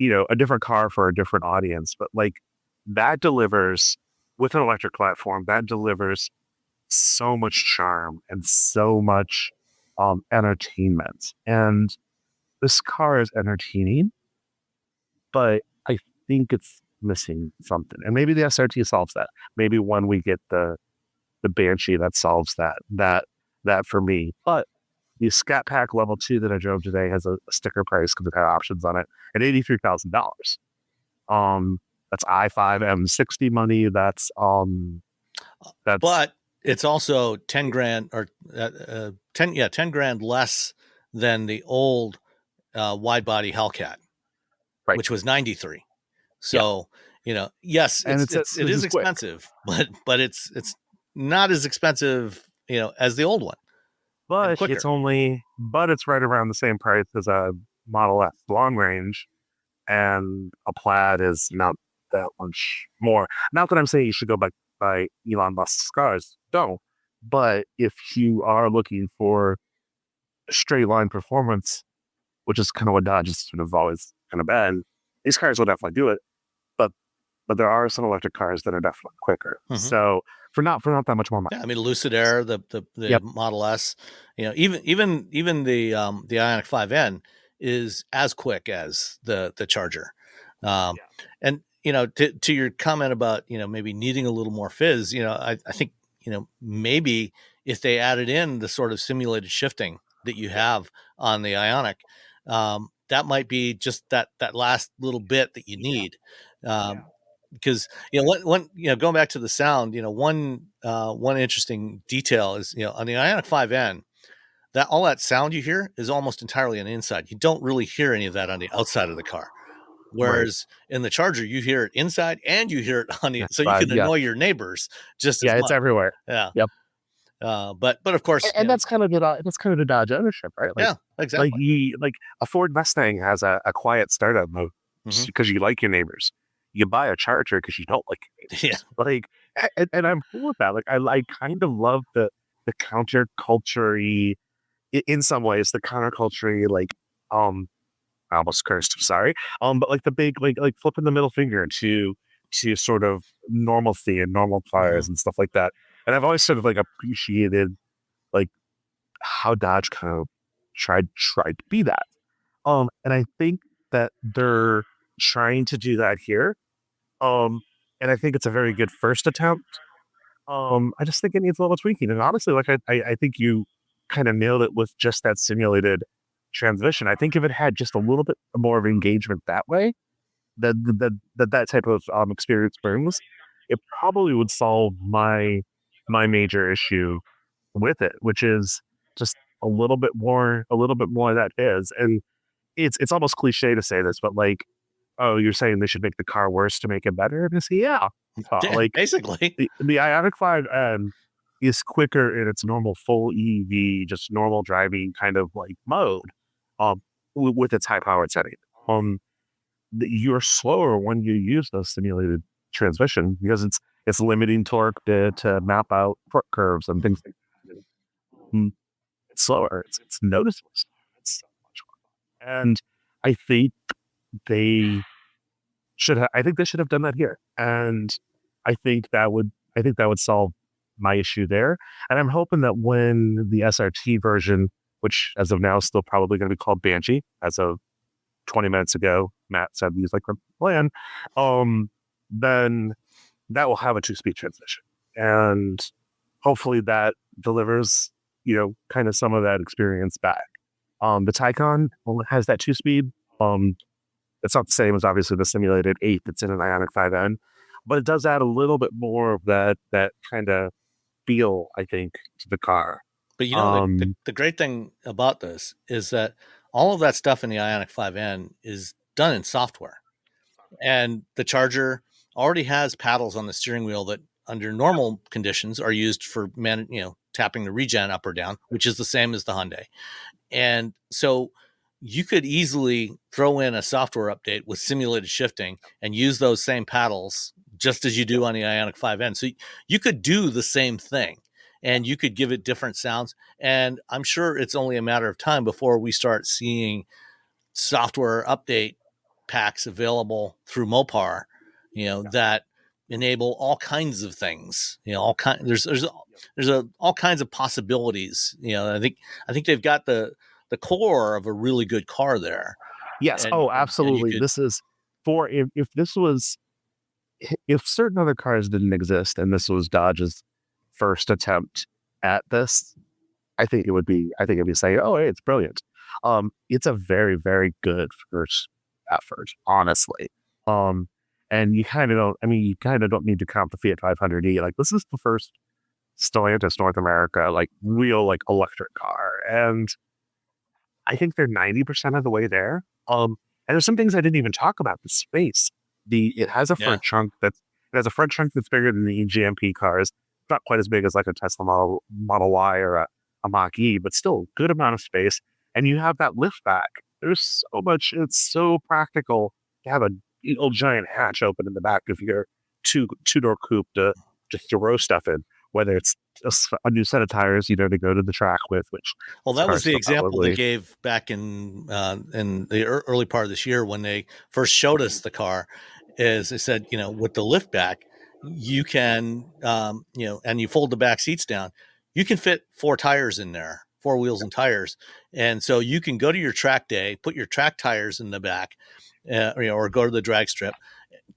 a different car for a different audience, but like that delivers with an electric platform. That delivers so much charm and so much entertainment. And this car is entertaining, but I think it's missing something. And maybe the SRT solves that. Maybe when we get the the Banshee that solves that for me. But the Scat Pack Level 2 that I drove today has a sticker price because it had options on it at $83,000. That's i5 M60 money. That's but it's also 10 grand or 10 grand less than the old wide body Hellcat, right, which was 93. So, yes, it is expensive, but it's not as expensive, as the old one. But it's right around the same price as a Model S long range, and a Plaid is not that much more. Not that I'm saying you should go by Elon Musk's cars, don't. But if you are looking for straight line performance, which is kind of what Dodge has sort of always kind of been, these cars will definitely do it. But there are some electric cars that are definitely quicker. Mm-hmm. So for not that much more money. Yeah, I mean, Lucid Air, the yep. Model S, even the Ioniq 5N is as quick as the Charger. And to your comment about maybe needing a little more fizz, I think maybe if they added in the sort of simulated shifting that you have on the Ioniq, that might be just that last little bit that you need. Because going back to the sound, one interesting detail is on the Ioniq 5N, that all that sound you hear is almost entirely on the inside. You don't really hear any of that on the outside of the car. Whereas in the Charger, you hear it inside and you hear it on the so you can annoy your neighbors just as much. It's everywhere. Yeah. Yep. But of course, and that's kind of the Dodge ownership, right? Yeah, exactly. Like a Ford Mustang has a quiet startup mode because you like your neighbors. You buy a Charger because you don't like your neighbors. Yeah. And I'm cool with that. Like I kind of love the counterculture-y, in some ways, the counterculture-y, like I almost cursed, sorry. But like the big like flipping the middle finger to sort of normalcy and normal cars and stuff like that. And I've always sort of like appreciated like how Dodge kind of tried to be that. And I think that they're trying to do that here. And I think it's a very good first attempt. I just think it needs a little tweaking. And honestly, like I think you kind of nailed it with just that simulated transmission. I think if it had just a little bit more of engagement that way, that type of experience brings, it probably would solve my major issue with it, which is just a little bit more that is. And it's almost cliche to say this, but like, oh, you're saying they should make the car worse to make it better? And I say, yeah, like basically the Ioniq 5N is quicker in its normal full EV, just normal driving kind of like mode, with its high powered setting. You're slower when you use the simulated transmission because it's limiting torque to map out torque curves and things like that. It's slower. It's noticeable. It's so much more. And I think they should have done that here. And I think that would solve my issue there. And I'm hoping that when the SRT version, which as of now is still probably going to be called Banshee, as of 20 minutes ago, Matt said he's like the plan, then that will have a 2-speed transmission. And hopefully that delivers, kind of some of that experience back. The Taycan has that 2-speed. It's not the same as obviously the simulated 8 that's in an Ioniq 5N, but it does add a little bit more of that kind of feel, I think, to the car. But the great thing about this is that all of that stuff in the Ioniq 5N is done in software. And the Charger already has paddles on the steering wheel that under normal conditions are used for tapping the regen up or down, which is the same as the Hyundai. And so you could easily throw in a software update with simulated shifting and use those same paddles just as you do on the Ioniq 5N. So you could do the same thing and you could give it different sounds. And I'm sure it's only a matter of time before we start seeing software update packs available through Mopar, that enable all kinds of things, there's all kinds of possibilities. I think they've got the core of a really good car there. Yes. Absolutely. This is for, if certain other cars didn't exist and this was Dodge's first attempt at this, I think it'd be saying, oh, hey, it's brilliant. It's a very, very good first effort, honestly. And you kind of don't need to count the Fiat 500e. Like, this is the first Stellantis North America, like, real, like, electric car. And I think they're 90% of the way there. And there's some things I didn't even talk about. The space. It has a front trunk that's bigger than the GMP cars. It's not quite as big as like a Tesla Model Y or a Mach-E, but still a good amount of space. And you have that lift back. There's so much. It's so practical to have a giant hatch open in the back of your two-door coupe to throw stuff in, whether it's a new set of tires, to go to the track with. That was the example they gave back in the early part of this year when they first showed us the car. Is they said, with the lift back, you can, and you fold the back seats down, you can fit 4 tires in there, 4 wheels and tires. And so you can go to your track day, put your track tires in the back, or go to the drag strip,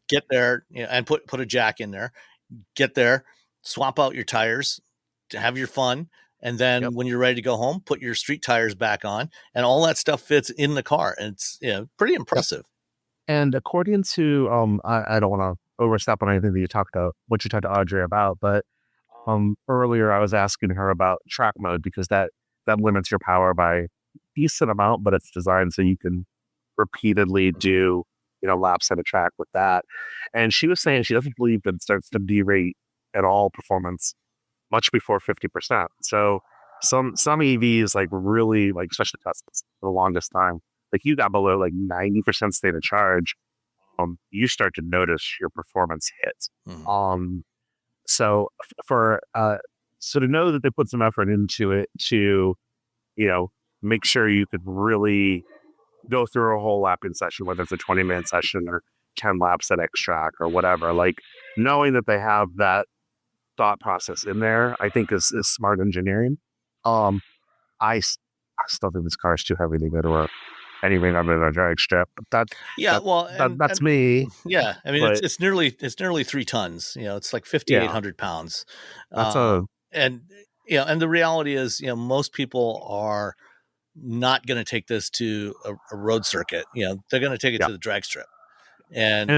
get there, and put a jack in there, get there, swap out your tires to have your fun. And then when you're ready to go home, put your street tires back on, and all that stuff fits in the car. And it's pretty impressive. And according to, I don't want to overstep on anything that you talked to Audrey about, but earlier I was asking her about track mode, because that limits your power by a decent amount, but it's designed so you can repeatedly do, laps at a track with that. And she was saying she doesn't believe that it starts to derate at all performance much before 50%. So some EVs, like, really, like, especially Teslas, for the longest time, like, you got below like 90% state of charge, you start to notice your performance hit. So to know that they put some effort into it to, make sure you could really go through a whole lapping session, whether it's a 20-minute session or 10 laps at X track or whatever, like, knowing that they have that thought process in there, I think is smart engineering. I still think this car is too heavy to go to anything other than a drag strip. But that's me. Yeah, I mean, it's nearly 3 tons. It's like 5,800 pounds. And the reality is, most people are not going to take this to a road circuit. They're going to take it to the drag strip. And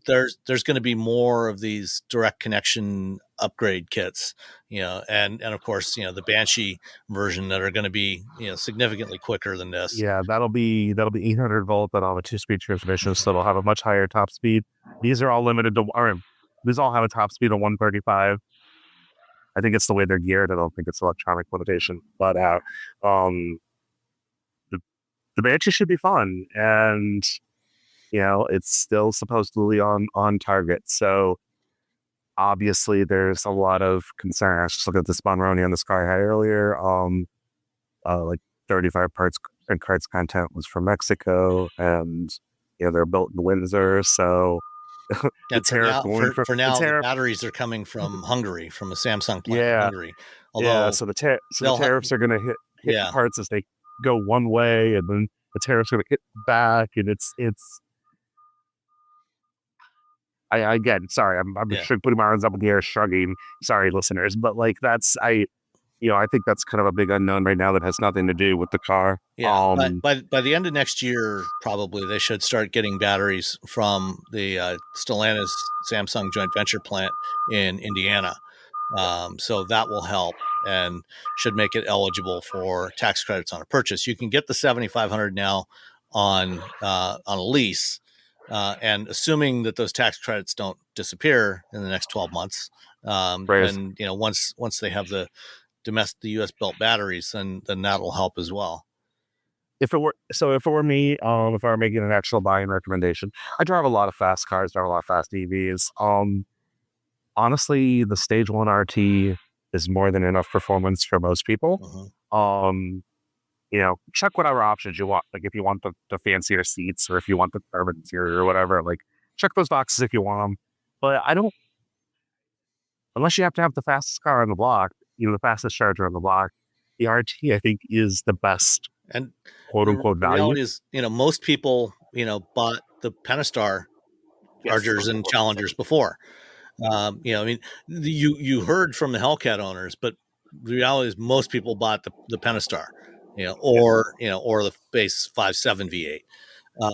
there's going to be more of these direct connection upgrade kits, and of course, the Banshee version that are going to be, significantly quicker than this. Yeah, that'll be 800 volt, that'll have a 2-speed transmission, so it'll have a much higher top speed. These are all limited to, these all have a top speed of 135. I think it's the way they're geared. I don't think it's electronic limitation, but the Banshee should be fun, and it's still supposedly on target. So obviously there's a lot of concern. I was just looking at the Sponroni on the Sky High earlier. Like 35 parts and carts content was from Mexico, and they're built in Windsor. So the batteries are coming from Hungary, from a Samsung plant in Hungary. So the tariffs are going to hit parts as they go one way, and then the tariffs are going to hit back, and it's. Again, sorry, I'm putting my arms up in the air, shrugging. Sorry, listeners, but like I think that's kind of a big unknown right now that has nothing to do with the car. Yeah, by the end of next year, probably they should start getting batteries from the Stellantis Samsung joint venture plant in Indiana. So that will help and should make it eligible for tax credits on a purchase. You can get the 7,500 now on a lease. And assuming that those tax credits don't disappear in the next 12 months, and once they have the U.S. built batteries, then that'll help as well. If it were me, if I were making an actual buying recommendation, I drive a lot of fast cars, drive a lot of fast EVs. Honestly, the Stage 1 RT is more than enough performance for most people. Check whatever options you want. Like, if you want the fancier seats, or if you want the carbon interior or whatever, like, check those boxes if you want them. But unless you have to have the fastest car on the block, the fastest charger on the block, the RT, I think, is the best and quote unquote value. The reality is, most people, bought the Pentastar Chargers and Challengers before. I mean, you heard from the Hellcat owners, but the reality is most people bought the Pentastar, or the base 5.7 V8.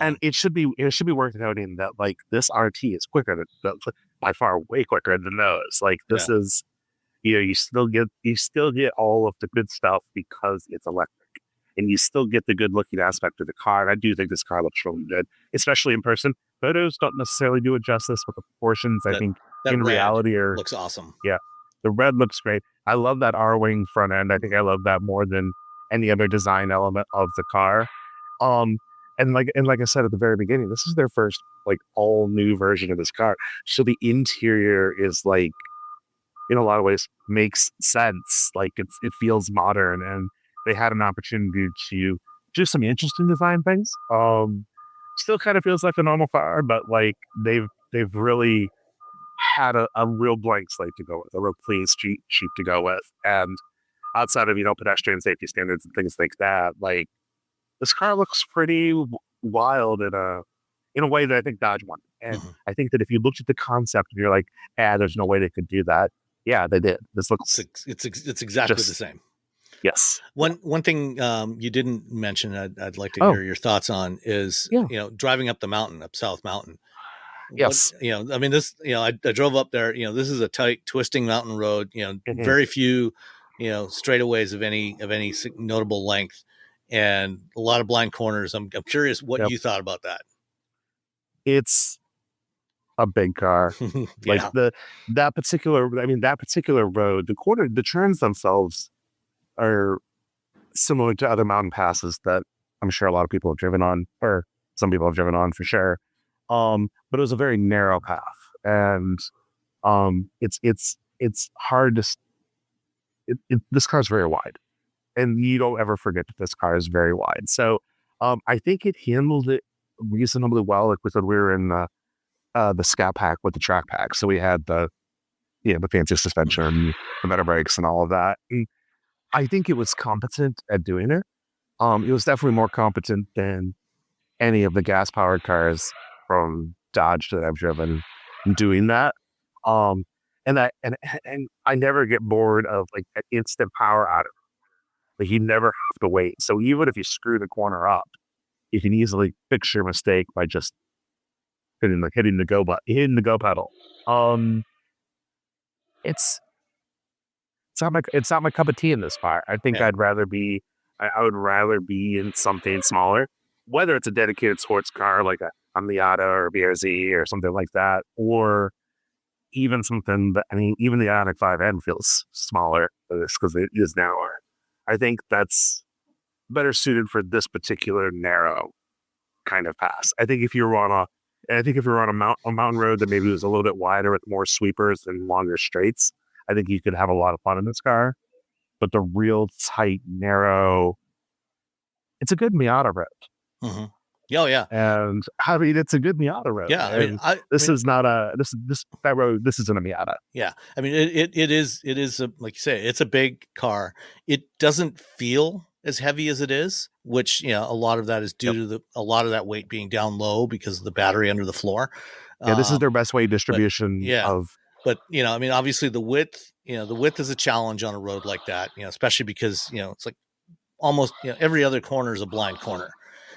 And it should be worth noting that like this RT is quicker than by far way quicker than those. Like this is, you still get all of the good stuff because it's electric, and you still get the good looking aspect of the car. And I do think this car looks really good, especially in person. Photos don't necessarily do it justice with the proportions. I think in reality looks awesome. Yeah, the red looks great. I love that R-wing front end. I think I love that more than any other design element of the car. And like I said at the very beginning, this is their first like all new version of this car. So the interior is like, in a lot of ways, makes sense. Like it feels modern, and they had an opportunity to do some interesting design things. Still kind of feels like a normal car, but like they've really had a real blank slate to go with, a real clean sheet to go with. And outside of, pedestrian safety standards and things like that, like this car looks pretty wild in a way that I think Dodge wanted. And I think that if you looked at the concept and you're like, there's no way they could do that. Yeah, they did. This looks it's exactly the same. Yes. One thing you didn't mention, I'd like to hear your thoughts on is driving up South Mountain. Yes. I mean, this, I drove up there, this is a tight, twisting mountain road, very few, straightaways of any notable length, and a lot of blind corners. I'm curious what you thought about that. It's a big car. Like that particular road, the turns themselves are similar to other mountain passes that I'm sure a lot of people have driven on, or some people have driven on for sure. But it was a very narrow path, and it's hard to. This car is very wide, and you don't ever forget that this car is very wide. So, I think it handled it reasonably well. Like we said, we were in the Scat Pack with the Track Pack, so we had the fancy suspension, the better brakes, and all of that. And I think it was competent at doing it. It was definitely more competent than any of the gas-powered cars from Dodge that I've driven doing that. And I never get bored of like an instant power out of it. Like you never have to wait. So even if you screw the corner up, you can easily fix your mistake by just hitting the go pedal. It's not my cup of tea in this car. I think I would rather be in something smaller, whether it's a dedicated sports car like a Miata or a BRZ or something like that, or even something that, even the Ioniq 5N feels smaller because it is narrower. I think that's better suited for this particular narrow kind of pass. I think if you're on a mountain road that maybe was a little bit wider with more sweepers and longer straights, I think you could have a lot of fun in this car. But the real tight, narrow, it's a good Miata road. Mm-hmm. Oh yeah, and it's a good Miata road. Yeah, this isn't a Miata. Yeah, I mean it is like you say, it's a big car. It doesn't feel as heavy as it is, which a lot of that is due to a lot of that weight being down low because of the battery under the floor. Yeah, this is their best weight distribution. But obviously the width is a challenge on a road like that. Especially because it's like almost every other corner is a blind corner.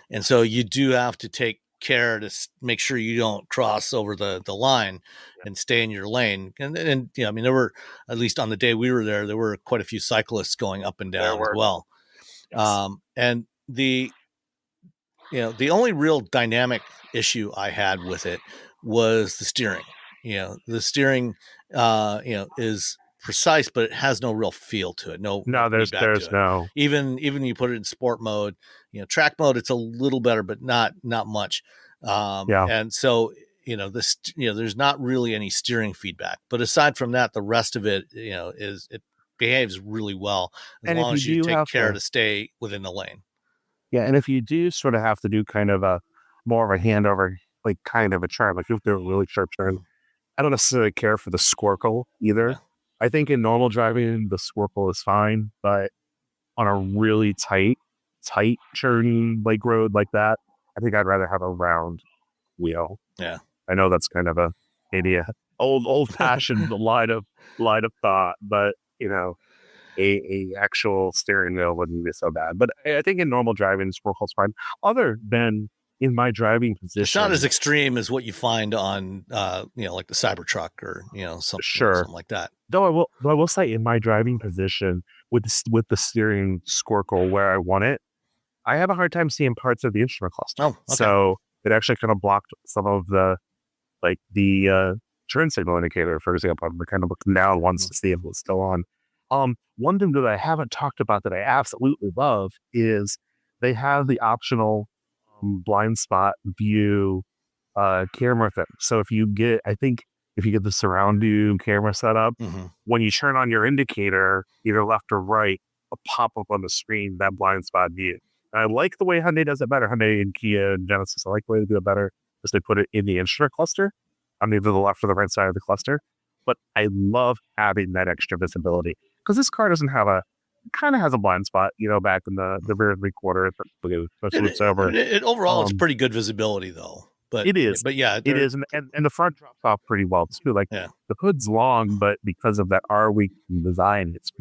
And so you do have to take care to make sure you don't cross over the line and stay in your lane. And there were, at least on the day we were there were quite a few cyclists going up and down as well. Yes. And the only real dynamic issue I had with it was the steering. The steering, is precise, but it has no real feel to it. No, there's no. Even you put it in sport mode, track mode, it's a little better, but not much. And so there's not really any steering feedback. But aside from that, the rest of it, it behaves really well as long as you take care to stay within the lane. Yeah, and if you do sort of have to do kind of a more of a handover, like kind of a turn, like if they're a really sharp turn, I don't necessarily care for the squircle either. Yeah. I think in normal driving, the squircle is fine, but on a really tight turn like road like that, I think I'd rather have a round wheel. Yeah. I know that's kind of a idea. old fashioned line of thought, but a actual steering wheel wouldn't be so bad. But I think in normal driving, Squirrel's fine. Other than in my driving position, it's not as extreme as what you find on, like the Cybertruck or something like that. Though I will say, in my driving position with the steering Squircle where I want it, I have a hard time seeing parts of the instrument cluster. Oh, okay. So it actually kind of blocked some of the turn signal indicator, for example. I'm kind of looking down once to see if it's still on. One thing that I haven't talked about that I absolutely love is they have the optional blind spot view camera thing. So if you get the surround view camera set up, when you turn on your indicator, either left or right, a pop up on the screen, that blind spot view. And I like the way Hyundai does it better. Hyundai and Kia and Genesis, I like the way they do it better, is they put it in the instrument cluster on either the left or the right side of the cluster. But I love having that extra visibility because this car doesn't have kind of has a blind spot, back in the rear 3/4, especially it's over. Overall, it's pretty good visibility though. But it is. But yeah, it is, and the front drops off pretty well too. Like the hood's long, but because of that R-Week design, it's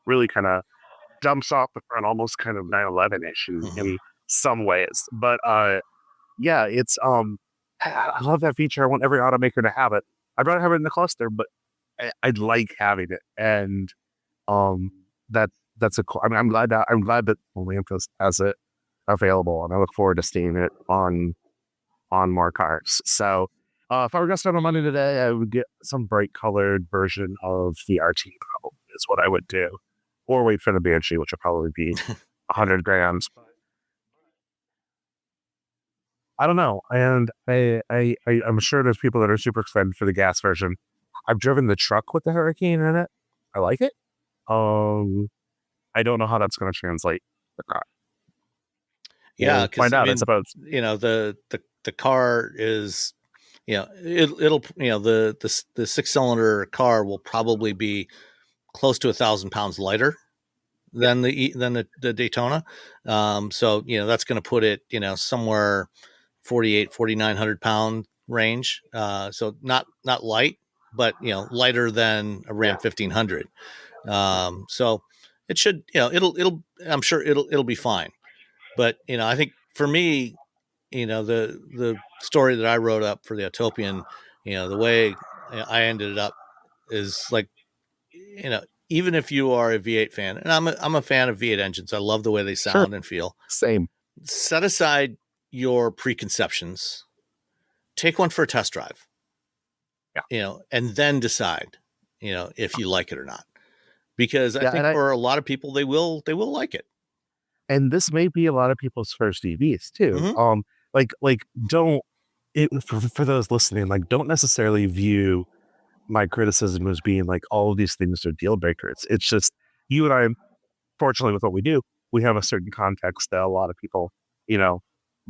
really kind of jumps off the front, almost kind of 911-ish in some ways. But it's I love that feature. I want every automaker to have it. I'd rather have it in the cluster, but I'd like having it, and that's a cool. I mean, I'm glad that Lamcos has it available, and I look forward to seeing it on more cars. So if I were going to spend my money today, I would get some bright colored version of the RT probably is what I would do, or wait for the Banshee, which would probably be 100 grams. I don't know, and I'm sure there's people that are super excited for the gas version. I've driven the truck with the Hurricane in it. I like it. I don't know how that's going to translate the car. Yeah, we'll find out. I suppose the car is, it'll the 6-cylinder car will probably be close to 1,000 pounds lighter than the Daytona. So that's going to put it somewhere 4,900 pound range. So not light, but lighter than a Ram 1500. So it should, I'm sure it'll be fine. But I think for me, the story that I wrote up for the Utopian, the way I ended up is like, even if you are a V8 fan, and I'm a fan of V8 engines, I love the way they sound and feel. Same. Set aside your preconceptions, take one for a test drive, and then decide, if you like it or not. Because I think for a lot of people, they will like it. And this may be a lot of people's first EVs too. Don't for those listening, don't necessarily view my criticism as being like all of these things are deal breakers. It's just you and I, fortunately with what we do, we have a certain context that a lot of people,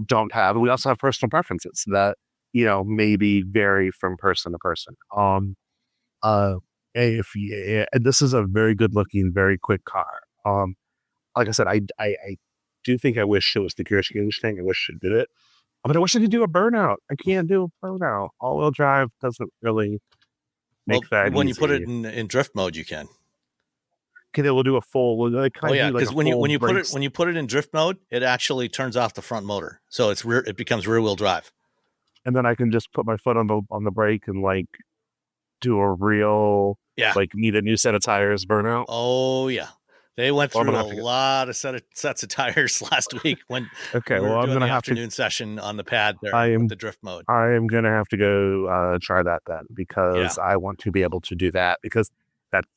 don't have. And we also have personal preferences that, maybe vary from person to person. And this is a very good looking, very quick car. Like I said, I do think I wish it was the gear change thing. I wish it did it. But I wish I could do a burnout. I can't do a burnout. All-wheel drive doesn't really make that when easy. You put it in drift mode, you can. Okay, we'll do a full. Because when you put it in drift mode, it actually turns off the front motor, so it becomes rear wheel drive. And then I can just put my foot on the brake and do a real need a new set of tires burnout. Oh yeah. They went through a lot of sets of tires last week when I'm going to have afternoon session on the pad there with the drift mode. I am going to have to go try that then because I want to be able to do that because that's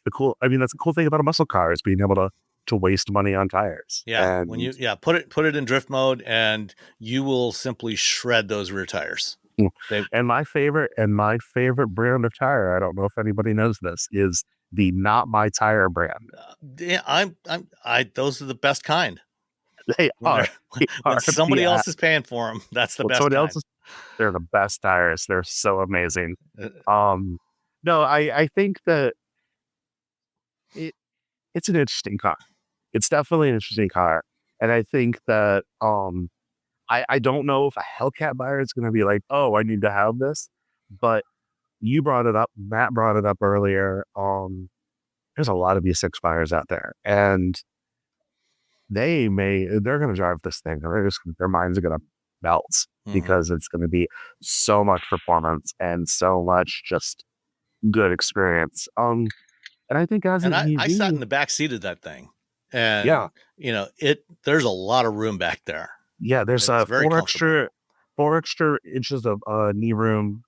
the cool. I mean, that's the cool thing about a muscle car is being able to waste money on tires. Yeah, and when you put it in drift mode and you will simply shred those rear tires. And my favorite brand of tire, I don't know if anybody knows this, is the Not My Tire brand. Those are the best kind. They are. When somebody else is paying for them, that's the best kind. They're the best tires. They're so amazing. No, I think that it's an interesting car. It's definitely an interesting car. And I think that I don't know if a Hellcat buyer is going to be like, oh, I need to have this. But you brought it up, Matt brought it up earlier. There's a lot of V6 buyers out there, and they're going to drive this thing. Their minds are going to melt because it's going to be so much performance and so much just good experience. And I think as I sat in the back seat of that thing, and there's a lot of room back there. Yeah, there's 4 extra inches of knee room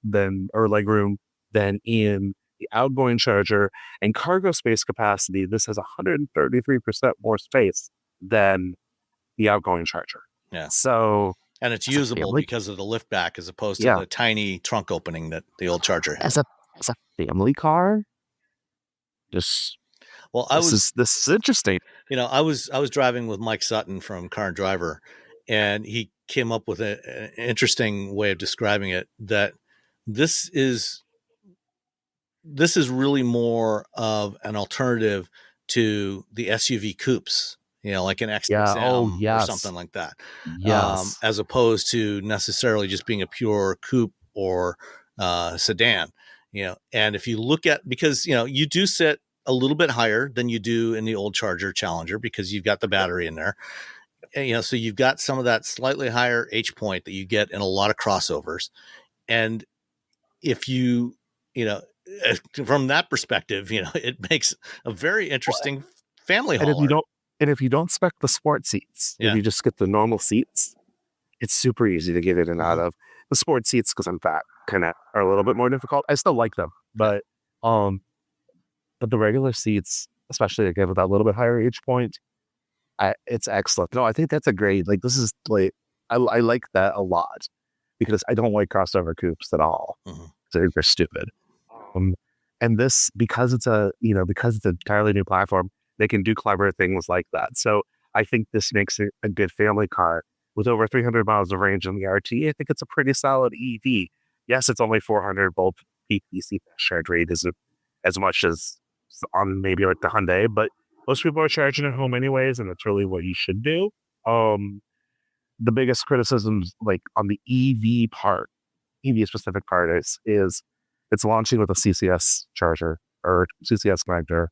or leg room than in the outgoing Charger, and cargo space capacity. This has 133% more space than the outgoing Charger. Yeah. So, and it's usable because of the lift back as opposed to the tiny trunk opening that the old Charger had. As a family car, this is interesting. I was driving with Mike Sutton from Car and Driver, and he came up with an interesting way of describing it, that this is really more of an alternative to the SUV coupes, like an XXM or something like that. Yes. As opposed to necessarily just being a pure coupe or sedan, and if you look at, because, you do sit a little bit higher than you do in the old Charger Challenger because you've got the battery in there. And, so you've got some of that slightly higher H point that you get in a lot of crossovers. And if you, from that perspective, it makes a very interesting family hauler. And if you don't spec the sport seats, if you just get the normal seats, it's super easy to get in and out of. The sport seats, because I'm fat, are a little bit more difficult. I still like them, but the regular seats, especially again with that little bit higher H point, it's excellent. No, I think that's a great, this is I like that a lot because I don't like crossover coupes at all. So they're stupid. And this, because it's an entirely new platform, they can do clever things like that. So I think this makes it a good family car with over 300 miles of range on the RT. I think it's a pretty solid EV. Yes, it's only 400 volt peak DC fast charge rate, isn't as much as on maybe like the Hyundai, but most people are charging at home anyways, and that's really what you should do. The biggest criticisms, on the EV specific part, is it's launching with a CCS charger or CCS connector,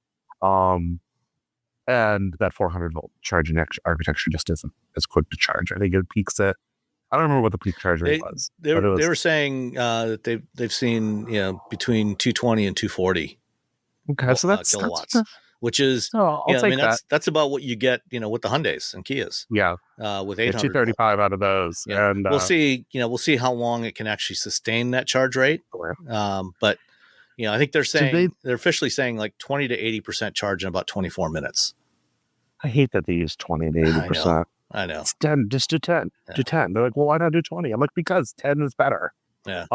and that 400 volt charging architecture just isn't as quick to charge. I think it peaks at, I don't remember what the peak charge rate was. They were saying that they've seen between 220 and 240. Okay, so that's kilowatts, which is that's about what you get with the Hyundais and Kias. Yeah, with 800 235 out of those, and we'll see how long it can actually sustain that charge rate. But I think they're saying they're officially saying 20 to 80% charge in about 24 minutes. I hate that they use 20 to 80%. I know. It's 10. Just do 10. Do 10. They're like, well, why not do 20? I'm like, because 10 is better. Yeah.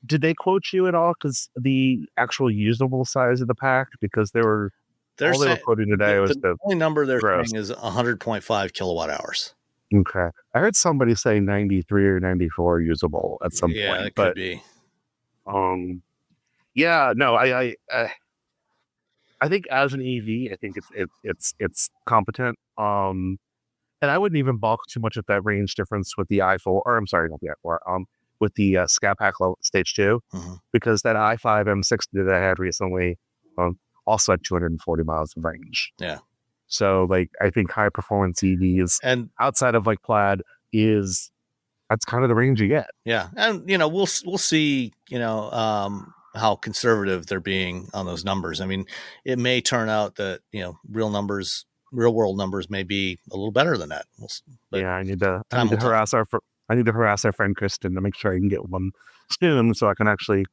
Did they quote you at all? Because the actual usable size of the pack, because they were quoting today was the only number they're saying is 100.5 kilowatt hours. Okay. I heard somebody say 93 or 94 usable at some point. Yeah, it could be. Yeah, no, I think as an EV, I think it's competent. And I wouldn't even balk too much at that range difference with the i4, or I'm sorry, not the i4, with the Scat Pack Stage 2, because that i5 M60 that I had recently also had 240 miles of range. Yeah. So I think high performance EVs and outside of Plaid that's kind of the range you get. Yeah. And we'll see, how conservative they're being on those numbers. I mean, it may turn out that, real world numbers may be a little better than that. I need to harass our friend Kristen to make sure I can get one soon so I can actually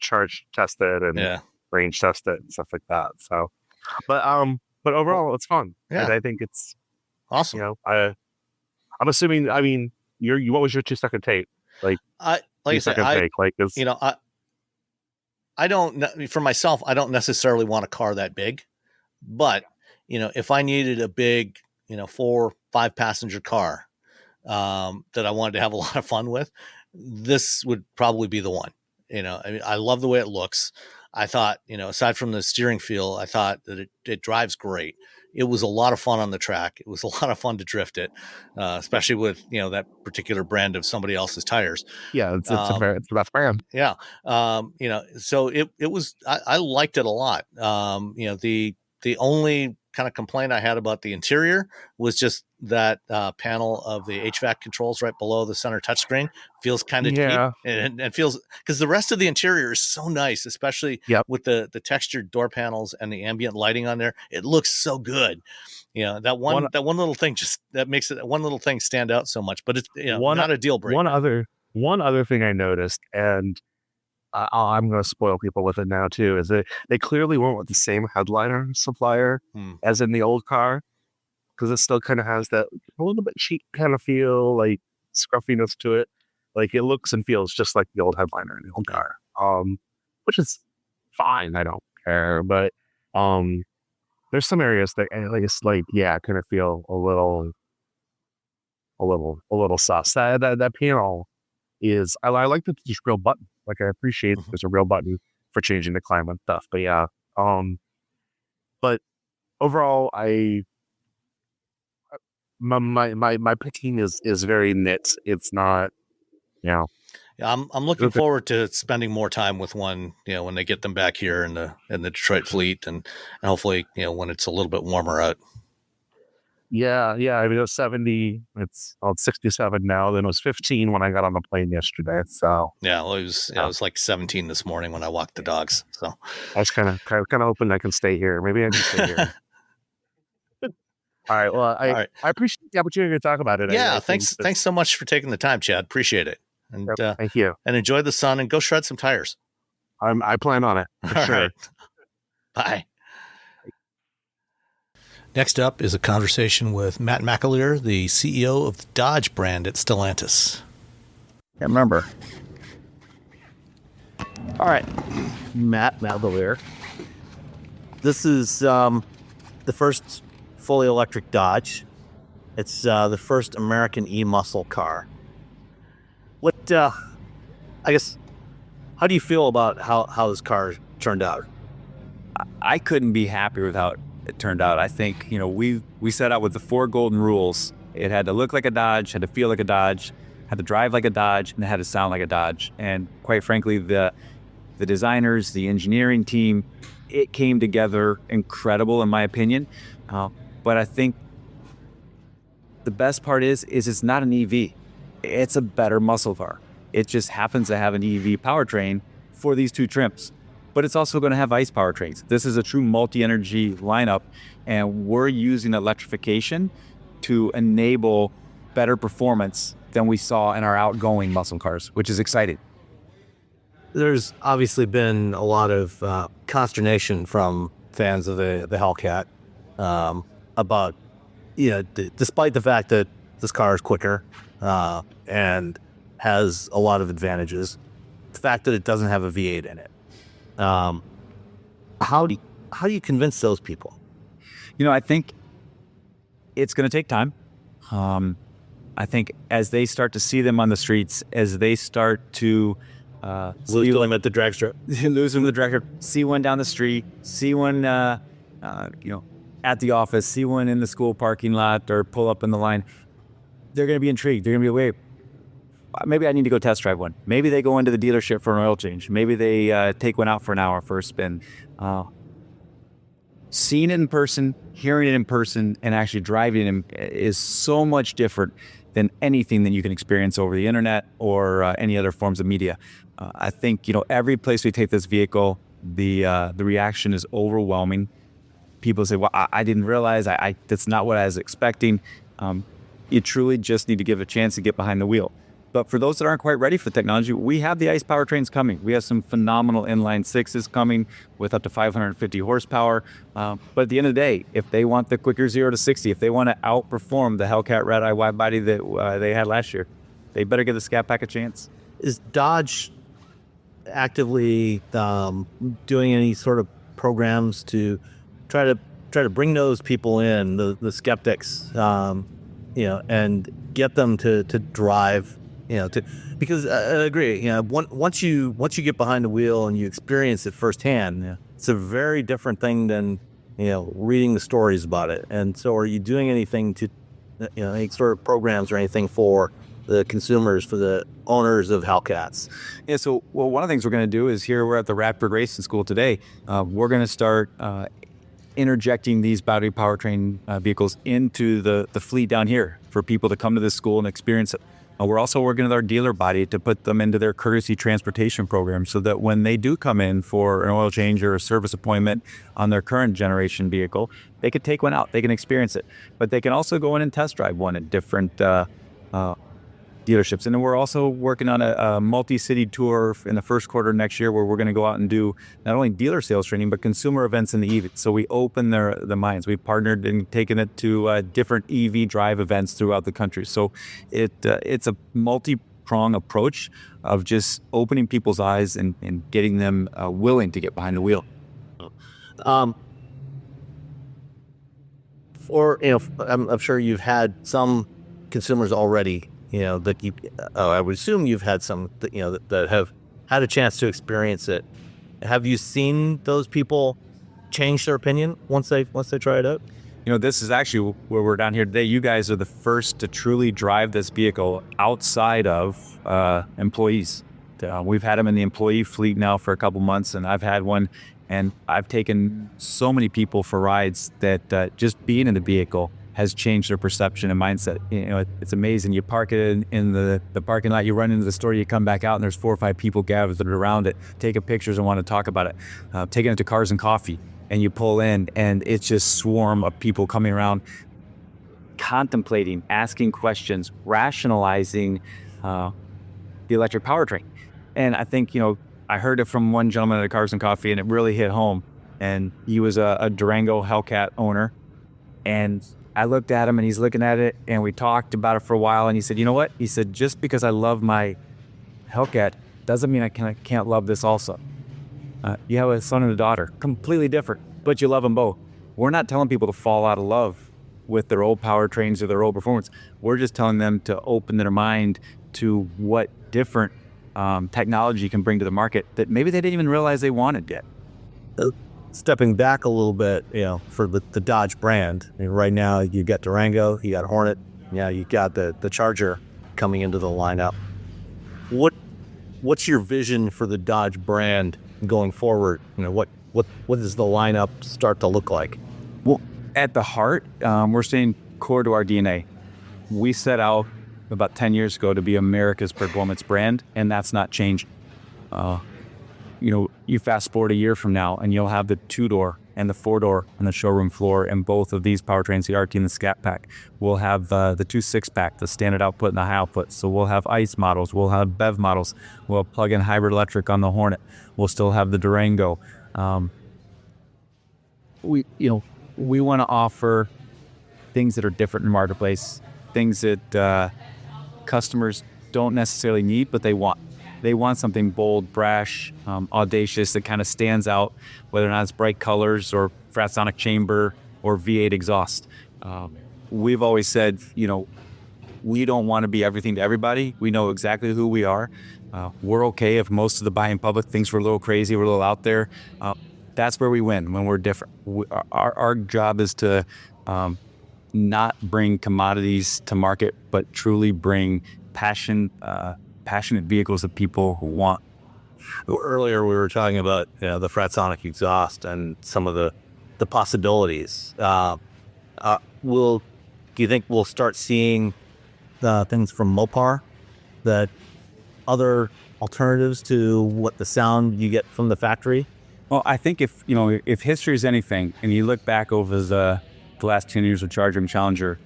charge test it and range test it and stuff like that. So, but overall it's fun. Yeah. And I think it's awesome. I'm assuming, I mean, what was your 2-second take? I don't, for myself, I don't necessarily want a car that big, but if I needed a big, 4-5 passenger car, that I wanted to have a lot of fun with, this would probably be the one. I mean, I love the way it looks. I thought, aside from the steering feel, I thought that it drives great. it was a lot of fun on the track. It was a lot of fun to drift it, especially with, that particular brand of somebody else's tires. Yeah, it's the best brand. Yeah. So it was, I liked it a lot. The only kind of complaint I had about the interior was just that panel of the HVAC controls right below the center touchscreen feels kind of deep, and feels, because the rest of the interior is so nice, especially with the textured door panels and the ambient lighting on there. It looks so good. That one little thing that makes it one little thing stand out so much, but it's not a deal breaker. One other thing I noticed, and I'm going to spoil people with it now too, is that they clearly weren't with the same headliner supplier as in the old car, because it still kind of has that a little bit cheap kind of feel, like scruffiness to it. Like it looks and feels just like the old headliner in the old car, which is fine. I don't care, but there's some areas that kind of feel a little sus. That panel is, I like that there's a real button. Like I appreciate that there's a real button for changing the climate stuff. But yeah, but overall, my picking is very nit. It's not, Yeah, I'm looking forward to spending more time with one, when they get them back here in the Detroit fleet, and hopefully, when it's a little bit warmer out. Yeah. I mean, it was 70. It's 67 now. Then it was 15 when I got on the plane yesterday. So yeah, well, it was like 17 this morning when I walked the dogs. So I was kind of hoping I can stay here. Maybe I can stay here. All right. Well, I appreciate the opportunity to talk about it. Yeah. Thanks so much for taking the time, Chad. Appreciate it. And thank you. And enjoy the sun and go shred some tires. I plan on it. For sure. Right. Bye. Next up is a conversation with Matt McAlear, the CEO of the Dodge brand at Stellantis. Can't remember. All right, Matt McAlear. This is the first fully electric Dodge. It's the first American e-muscle car. What, I guess, how do you feel about how this car turned out? I couldn't be happier with how it turned out. I think, we set out with the 4 golden rules. It had to look like a Dodge, had to feel like a Dodge, had to drive like a Dodge, and it had to sound like a Dodge. And quite frankly, the designers, the engineering team, it came together incredible in my opinion. But I think the best part is it's not an EV. It's a better muscle car. It just happens to have an EV powertrain for these 2 trims. But it's also going to have ICE powertrains. This is a true multi-energy lineup, and we're using electrification to enable better performance than we saw in our outgoing muscle cars, which is exciting. There's obviously been a lot of consternation from fans of the Hellcat about, despite the fact that this car is quicker and has a lot of advantages, the fact that it doesn't have a V8 in it. How do you convince those people? I think it's going to take time. I think as they start to see them on the streets, as they start to lose them at the drag strip, see one down the street, see one, at the office, see one in the school parking lot, or pull up in the line, they're going to be intrigued. They're going to be, wait, maybe I need to go test drive one. Maybe they go into the dealership for an oil change. Maybe they take one out for an hour for a spin. Seeing it in person, hearing it in person, and actually driving it is so much different than anything that you can experience over the internet or any other forms of media. I think, every place we take this vehicle, the reaction is overwhelming. People say, well, I didn't realize, that's not what I was expecting. You truly just need to give it a chance to get behind the wheel. But for those that aren't quite ready for technology, we have the ICE powertrains coming. We have some phenomenal inline 6s coming with up to 550 horsepower. But at the end of the day, if they want the quicker 0 to 60, if they want to outperform the Hellcat Red Eye wide body that they had last year, they better give the Scat Pack a chance. Is Dodge actively doing any sort of programs to try to bring those people in, the skeptics, and get them to drive? Because I agree. Once you get behind the wheel and you experience it firsthand, it's a very different thing than reading the stories about it. And so are you doing anything to, any sort of programs or anything for the consumers, for the owners of Hellcats? Yeah, so one of the things we're going to do is here we're at the Radford Racing School today. We're going to start interjecting these battery powertrain vehicles into the fleet down here for people to come to this school and experience it. We're also working with our dealer body to put them into their courtesy transportation program so that when they do come in for an oil change or a service appointment on their current generation vehicle, they could take one out, they can experience it. But they can also go in and test drive one at different dealerships. And then we're also working on a multi-city tour in the first quarter next year where we're going to go out and do not only dealer sales training, but consumer events in the EV. So we open the minds. We've partnered and taken it to different EV drive events throughout the country. So it's a multi-prong approach of just opening people's eyes and getting them willing to get behind the wheel. I'm sure you've had some consumers already, I would assume you've had some, that have had a chance to experience it. Have you seen those people change their opinion once they try it out? This is actually where we're down here today. You guys are the first to truly drive this vehicle outside of employees. We've had them in the employee fleet now for a couple months, and I've had one, and I've taken so many people for rides that just being in the vehicle has changed their perception and mindset. It's amazing. You park it in the parking lot, you run into the store, you come back out, and there's 4 or 5 people gathered around it, taking pictures and want to talk about it. Taking it to Cars and Coffee, and you pull in, and it's just swarm of people coming around, contemplating, asking questions, rationalizing the electric powertrain. And I think, I heard it from one gentleman at Cars and Coffee, and it really hit home. And he was a Durango Hellcat owner, and I looked at him and he's looking at it, and we talked about it for a while, and he said, you know what? He said, just because I love my Hellcat doesn't mean I can't love this also. You have a son and a daughter, completely different, but you love them both. We're not telling people to fall out of love with their old powertrains or their old performance. We're just telling them to open their mind to what different technology can bring to the market that maybe they didn't even realize they wanted yet. Stepping back a little bit, for the Dodge brand. Right now, you got Durango, you got Hornet, you got the Charger coming into the lineup. What's your vision for the Dodge brand going forward? What does the lineup start to look like? Well, at the heart, we're staying core to our DNA. We set out about 10 years ago to be America's performance brand, and that's not changing. You fast forward a year from now, and you'll have the 2-door and the 4-door on the showroom floor, and both of these powertrains, the RT and the Scat Pack. We'll have the 2 6-pack, the standard output and the high output. So we'll have ICE models, we'll have BEV models, we'll have plug-in hybrid electric on the Hornet. We'll still have the Durango. We want to offer things that are different in the marketplace, things that customers don't necessarily need, but they want. They want something bold, brash, audacious that kind of stands out, whether or not it's bright colors or Fratsonic chamber or V8 exhaust. We've always said, we don't want to be everything to everybody. We know exactly who we are. We're okay if most of the buying public thinks we're a little crazy, we're a little out there. That's where we win, when we're different. Our job is to not bring commodities to market, but truly bring passionate vehicles that people want. Earlier we were talking about the Fratsonic exhaust and some of the possibilities. Do you think we'll start seeing things from Mopar, that other alternatives to what the sound you get from the factory? Well, I think if history is anything, and you look back over the last 10 years of Charger and Challenger,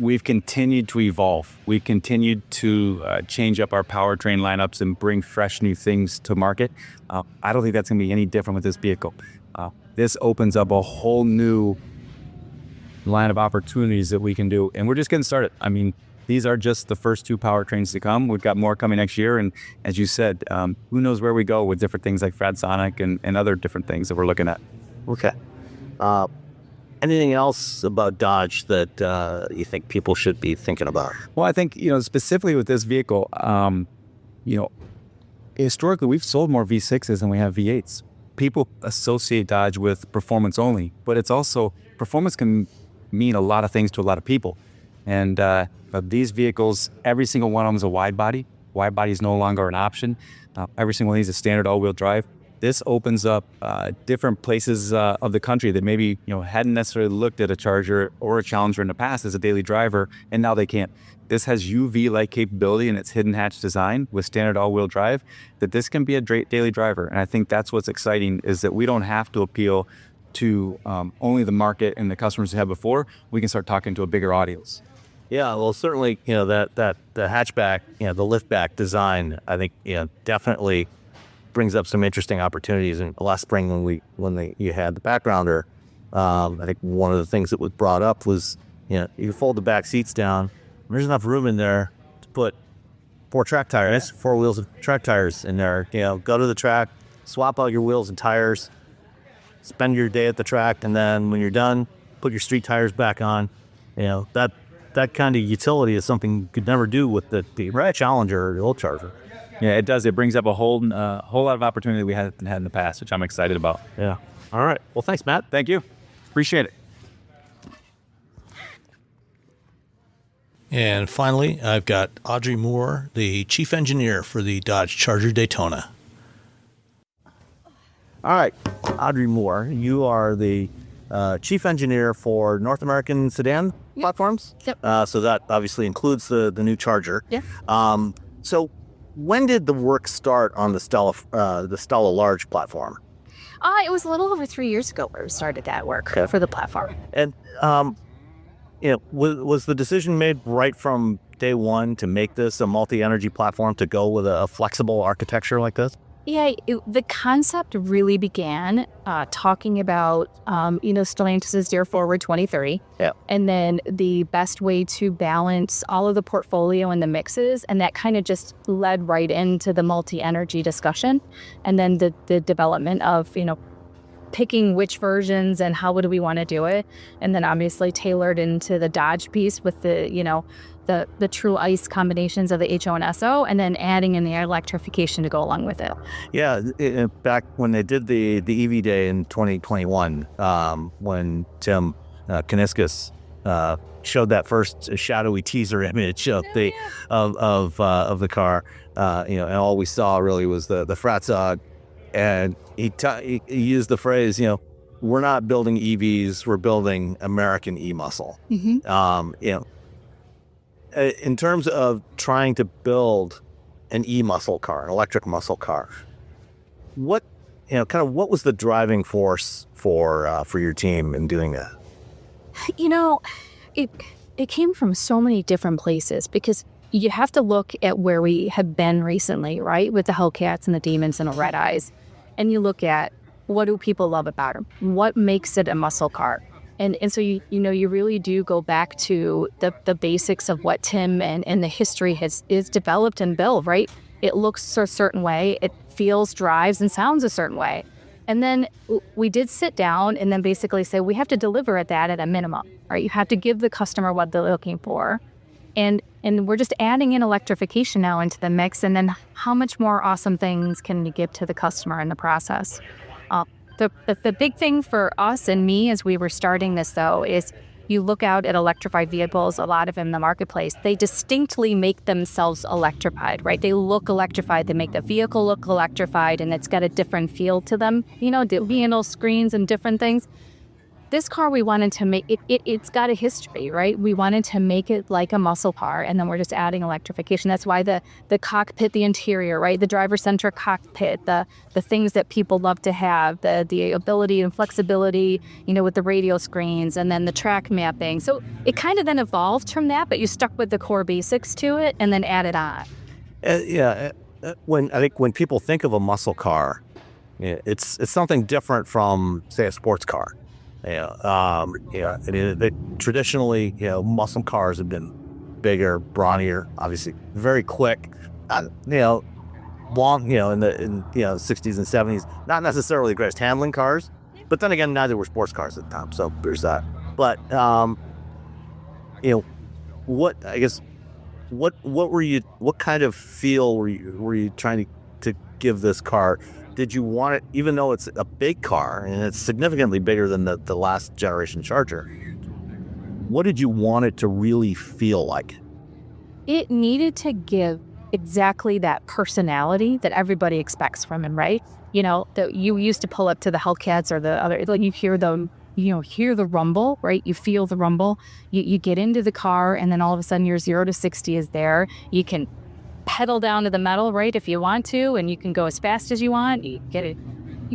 we've continued to evolve. We've continued to change up our powertrain lineups and bring fresh new things to market. I don't think that's going to be any different with this vehicle. This opens up a whole new line of opportunities that we can do, and we're just getting started. I mean, these are just the first 2 powertrains to come. We've got more coming next year, and as you said, who knows where we go with different things like Fratsonic and other different things that we're looking at. Okay. Anything else about Dodge that you think people should be thinking about? Well, I think, specifically with this vehicle, historically we've sold more V6s than we have V8s. people associate Dodge with performance only, but it's also, performance can mean a lot of things to a lot of people. And these vehicles, every single one of them is a wide body. Wide body is no longer an option. Every single one is a standard all-wheel drive. This opens up different places of the country that maybe hadn't necessarily looked at a Charger or a Challenger in the past as a daily driver, and now they can. This has UV-like capability in its hidden hatch design with standard all-wheel drive, that this can be a daily driver. And I think that's what's exciting, is that we don't have to appeal to only the market and the customers we had before. We can start talking to a bigger audience. Yeah, well, certainly, that the hatchback, the liftback design, I think, definitely brings up some interesting opportunities. And last spring when you had the backgrounder, I think one of the things that was brought up was, you fold the back seats down, and there's enough room in there to put 4 track tires, 4 wheels of track tires in there. Go to the track, swap out your wheels and tires, spend your day at the track, and then when you're done, put your street tires back on. That kind of utility is something you could never do with the Challenger or the old Charger. Yeah, it does. It brings up a whole lot of opportunity we haven't had in the past, which I'm excited about. Yeah. All right. Well, thanks, Matt. Thank you. Appreciate it. And finally, I've got Audrey Moore, the chief engineer for the Dodge Charger Daytona. All right. Audrey Moore, you are the chief engineer for North American sedan platforms. Yep. So that obviously includes the new Charger. Yeah. So when did the work start on the Stella Large platform? It was a little over 3 years ago where we started that work for the platform. And was the decision made right from day one to make this a multi-energy platform, to go with a flexible architecture like this? Yeah, the concept really began talking about, Stellantis' Dare Forward 2030. Yeah. And then the best way to balance all of the portfolio and the mixes. And that kind of just led right into the multi-energy discussion. And then the development of, picking which versions and how would we want to do it. And then obviously tailored into the Dodge piece with the true ICE combinations of the HO and SO, and then adding in the electrification to go along with it. Yeah, back when they did the EV Day in 2021, when Tim Kuniskis showed that first shadowy teaser image of of the car, and all we saw really was the Fratzog, and he used the phrase, we're not building EVs, we're building American e-muscle. Mm-hmm. In terms of trying to build an e-muscle car, an electric muscle car, what was the driving force for your team in doing that? It came from so many different places, because you have to look at where we have been recently, right? With the Hellcats and the Demons and the Red Eyes. And you look at, what do people love about them? What makes it a muscle car? And so you really do go back to the basics of what Tim and the history is developed and built, right? It looks a certain way, it feels, drives, and sounds a certain way. And then we did sit down and then basically say, we have to deliver at a minimum, right? You have to give the customer what they're looking for. And we're just adding in electrification now into the mix. And then how much more awesome things can you give to the customer in the process? The big thing for us and me as we were starting this, though, is you look out at electrified vehicles, a lot of them in the marketplace, they distinctly make themselves electrified, right? They look electrified, they make the vehicle look electrified, and it's got a different feel to them, the panel screens and different things. This car, we wanted to make it's got a history, right? We wanted to make it like a muscle car, and then we're just adding electrification. That's why the cockpit, the interior, right? The driver-centric cockpit, the things that people love to have, the ability and flexibility, with the radio screens, and then the track mapping. So it kind of then evolved from that, but you stuck with the core basics to it and then added on. When people think of a muscle car, it's something different from, say, a sports car. Traditionally, muscle cars have been bigger, brawnier, obviously very quick, long, in the 60s and 70s, not necessarily the greatest handling cars, but then again, neither were sports cars at the time, so there's that. But, what kind of feel were you trying to give this car did you want it, even though it's a big car and it's significantly bigger than the last generation Charger, what did you want it to really feel like? It needed to give exactly that personality that everybody expects from him, right? You know, that you used to pull up to the Hellcats or the other, like you hear them, hear the rumble, right? You feel the rumble. You get into the car, and then all of a sudden your 0 to 60 is there. You can pedal down to the metal, right, if you want to, and you can go as fast as you want. You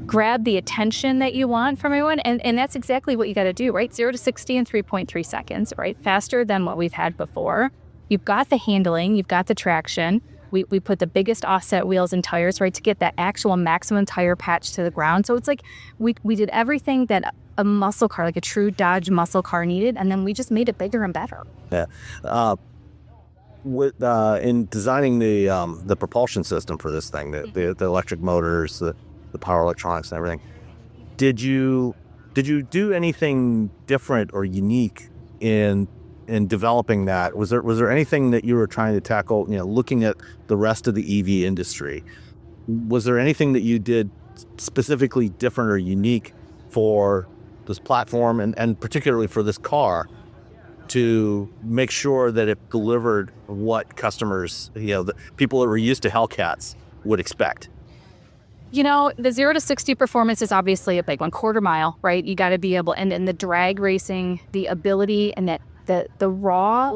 grab the attention that you want from everyone, and that's exactly what you got to do, right? 0 to 60 in 3.3 seconds, right? Faster than what we've had before. You've got the handling, you've got the traction. We put the biggest offset wheels and tires, right, to get that actual maximum tire patch to the ground. So it's like we did everything that a muscle car, like a true Dodge muscle car needed, and then we just made it bigger and better. Yeah. In designing the propulsion system for this thing, the electric motors, the power electronics and everything, did you do anything different or unique in developing that? Was there anything that you were trying to tackle, looking at the rest of the EV industry? Was there anything that you did specifically different or unique for this platform and particularly for this car to make sure that it delivered what customers, the people that were used to Hellcats would expect? The 0 to 60 performance is obviously a big one. Quarter mile, right? You got to be able, and the drag racing, the ability, and that the raw,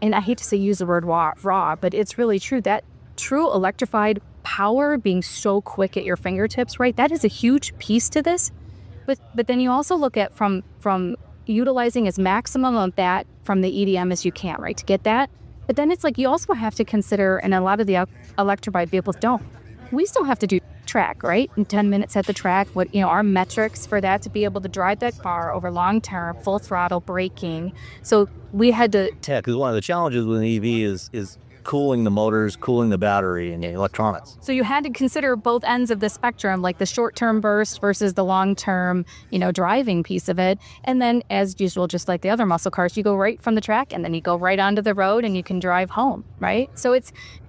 and I hate to use the word raw, but it's really true. That true electrified power being so quick at your fingertips, right? That is a huge piece to this. But then you also look at from utilizing as maximum of that from the EDM as you can, right, to get that. But then it's like you also have to consider, and a lot of the electrified vehicles don't. We still have to do track, right? In 10 minutes at the track, our metrics for that to be able to drive that car over long term, full throttle braking. So we had to. Yeah, because one of the challenges with an EV is cooling the motors, cooling the battery, and the electronics. So you had to consider both ends of the spectrum, like the short-term burst versus the long-term, driving piece of it. And then, as usual, just like the other muscle cars, you go right from the track and then you go right onto the road and you can drive home, right? So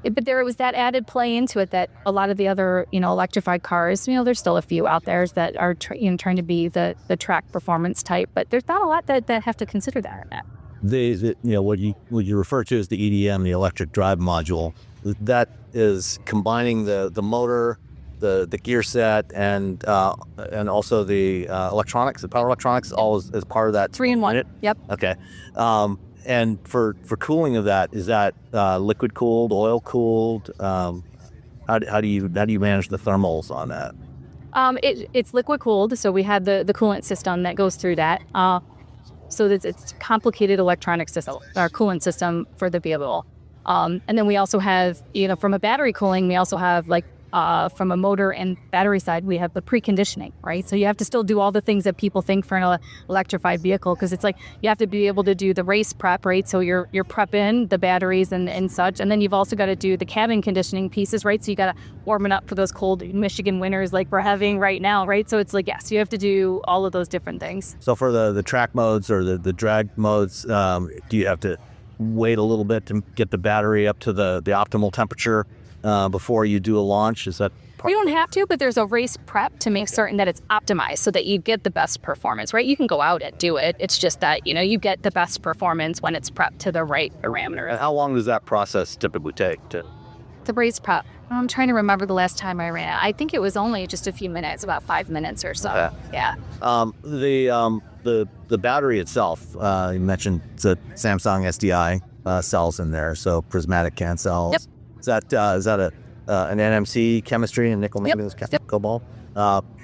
but there was that added play into it that a lot of the other, electrified cars, there's still a few out there that are trying to be the track performance type, but there's not a lot that have to consider that or not. What you refer to as the EDM, the electric drive module, that is combining the motor, the gear set, and also the electronics, the power electronics, all as part of that. 3-in-1. Yep. Okay. And for cooling of that, is that liquid cooled, oil cooled? How do you manage the thermals on that? It's liquid cooled, so we have the coolant system that goes through that. So it's complicated electronic system, our coolant system for the vehicle. And then we also have, from a battery cooling, we also have from a motor and battery side, we have the preconditioning, right? So you have to still do all the things that people think for an electrified vehicle, because it's like you have to be able to do the race prep, right? So you're prepping the batteries and such, and then you've also got to do the cabin conditioning pieces, right? So you got to warm it up for those cold Michigan winters like we're having right now, right? So it's like, yes, you have to do all of those different things. So for the track modes or the drag modes, do you have to wait a little bit to get the battery up to the optimal temperature before you do a launch? Is that You don't have to, but there's a race prep to make certain that it's optimized so that you get the best performance, right? You can go out and do it. It's just that, you get the best performance when it's prepped to the right parameter. And how long does that process typically take to? The race prep. I'm trying to remember the last time I ran it. I think it was only just a few minutes, about 5 minutes or so. Okay. Yeah. The battery itself, you mentioned the Samsung SDI cells in there, so prismatic can cells. Yep. Is that an NMC chemistry and nickel manganese cobalt?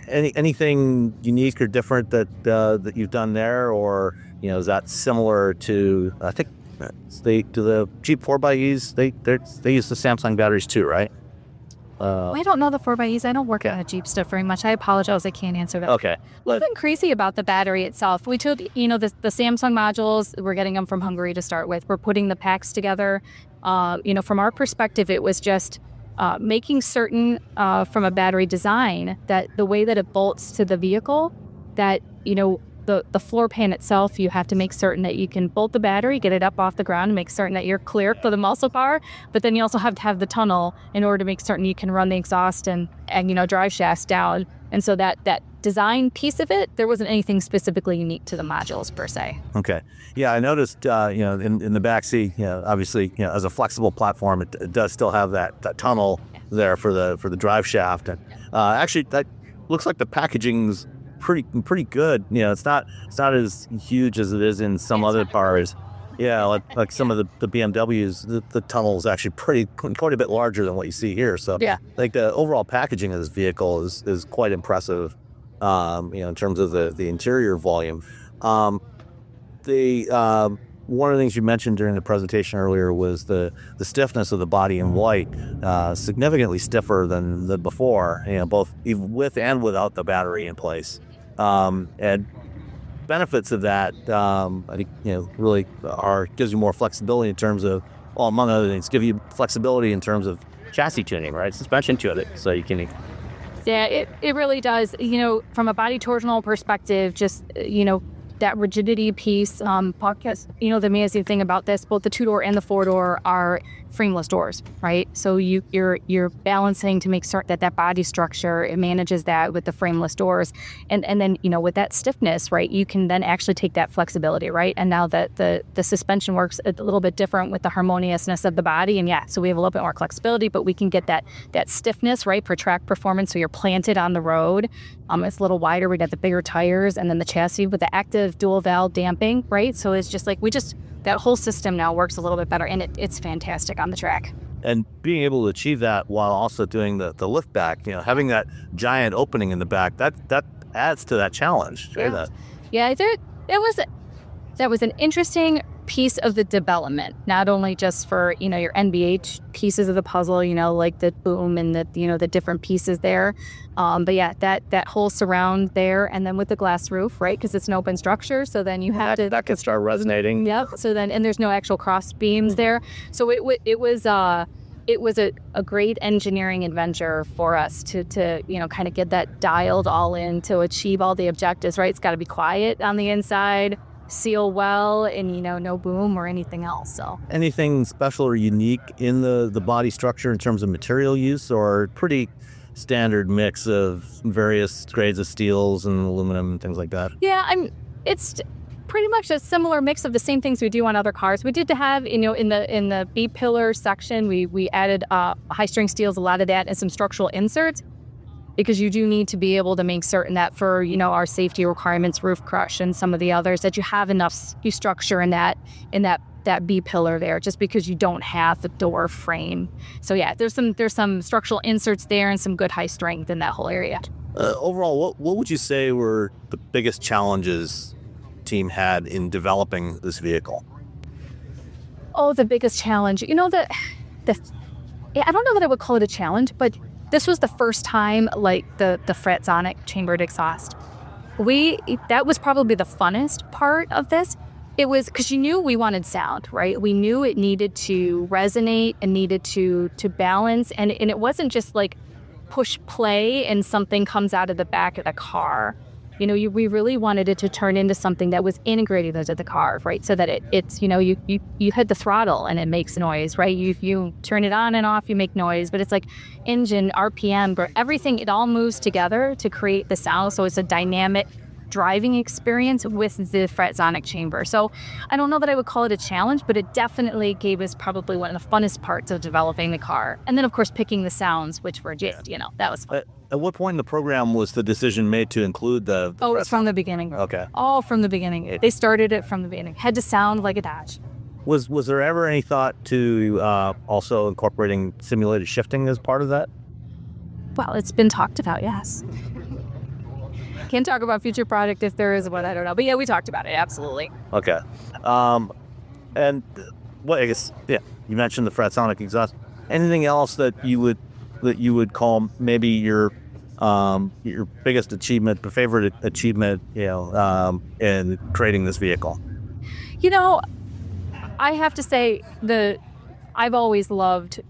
Anything unique or different that you've done there, or is that similar to? I think the Jeep 4xEs. They use the Samsung batteries too, right? I don't know the 4xEs. I don't work on the Jeep stuff very much. I apologize. I can't answer that. Okay. Nothing crazy about the battery itself. We took, the Samsung modules. We're getting them from Hungary to start with. We're putting the packs together. From our perspective, it was just making certain from a battery design that the way that it bolts to the vehicle, that, the floor pan itself, you have to make certain that you can bolt the battery, get it up off the ground, and make certain that you're clear for the muscle car. But then you also have to have the tunnel in order to make certain you can run the exhaust and drive shafts down. And so that design piece of it, there wasn't anything specifically unique to the modules per se. Okay. Yeah, I noticed, in the back seat, obviously, as a flexible platform, it does still have that tunnel there for the drive shaft. And actually, that looks like the packaging's pretty good. It's not as huge as it is in some other cars. Yeah, like some of the BMWs, the tunnel is actually quite a bit larger than what you see here. So yeah, like the overall packaging of this vehicle is quite impressive. In terms of the interior volume. One of the things you mentioned during the presentation earlier was the stiffness of the body in white, significantly stiffer than before, both with and without the battery in place. And benefits of that, I think, really gives you more flexibility in terms of, well, among other things, give you flexibility in terms of chassis tuning, right? Suspension tuning, so you can. Yeah, it really does. From a body torsional perspective, just, that rigidity piece, podcast, the amazing thing about this, both the 2-door and the 4-door are frameless doors, right? So you're balancing to make certain that body structure, it manages that with the frameless doors. And then, with that stiffness, right, you can then actually take that flexibility, right? And now that the suspension works a little bit different with the harmoniousness of the body. And yeah, so we have a little bit more flexibility, but we can get that stiffness, right, for track performance. So you're planted on the road. It's a little wider. We got the bigger tires, and then the chassis with the active dual valve damping, right? So it's just like that whole system now works a little bit better, and it's fantastic on the track. And being able to achieve that while also doing the lift back, having that giant opening in the back, that adds to that challenge. Yeah, that was an interesting piece of the development, not only just for, your NVH pieces of the puzzle, like the boom and the different pieces there. But yeah, that whole surround there, and then with the glass roof, right? Because it's an open structure. So then you have to. That can start resonating. Yep. So then, and there's no actual cross beams there. So it was a great engineering adventure for us to kind of get that dialed all in to achieve all the objectives, right? It's got to be quiet on the inside, seal well, and no boom or anything else. So anything special or unique in the body structure in terms of material use, or pretty standard mix of various grades of steels and aluminum and things like that? Yeah, it's pretty much a similar mix of the same things we do on other cars. We did to have, in the B pillar section, we added high strength steels, a lot of that, and some structural inserts, because you do need to be able to make certain that for, our safety requirements, roof crush and some of the others, that you have enough structure in that B pillar there, just because you don't have the door frame. So yeah, there's some structural inserts there and some good high strength in that whole area. Overall, what would you say were the biggest challenges team had in developing this vehicle? Oh, the biggest challenge, I don't know that I would call it a challenge, but this was the first time, like the Fratzonic chambered exhaust. That was probably the funnest part of this. It was because you knew we wanted sound, right? We knew it needed to resonate and needed to balance. And it wasn't just like push play and something comes out of the back of the car. We really wanted it to turn into something that was integrated into the car, right? So that it's you hit the throttle and it makes noise, right? You turn it on and off, you make noise, but it's like engine, RPM, but everything, it all moves together to create the sound. So it's a dynamic driving experience with the Fratzonic chamber. So I don't know that I would call it a challenge, but it definitely gave us probably one of the funnest parts of developing the car. And then of course picking the sounds, which were just, that was fun. At what point in the program was the decision made to include the it's from the beginning. Okay. All from the beginning. They started it from the beginning. Had to sound like a Dodge. Was there ever any thought to also incorporating simulated shifting as part of that? Well, it's been talked about, yes. Can't talk about future product if there is one, I don't know. But yeah, we talked about it, absolutely. Okay. And I guess, yeah, you mentioned the Fratzonic exhaust. Anything else that you would call maybe your biggest achievement, favorite achievement, in creating this vehicle? I have to say I've always loved,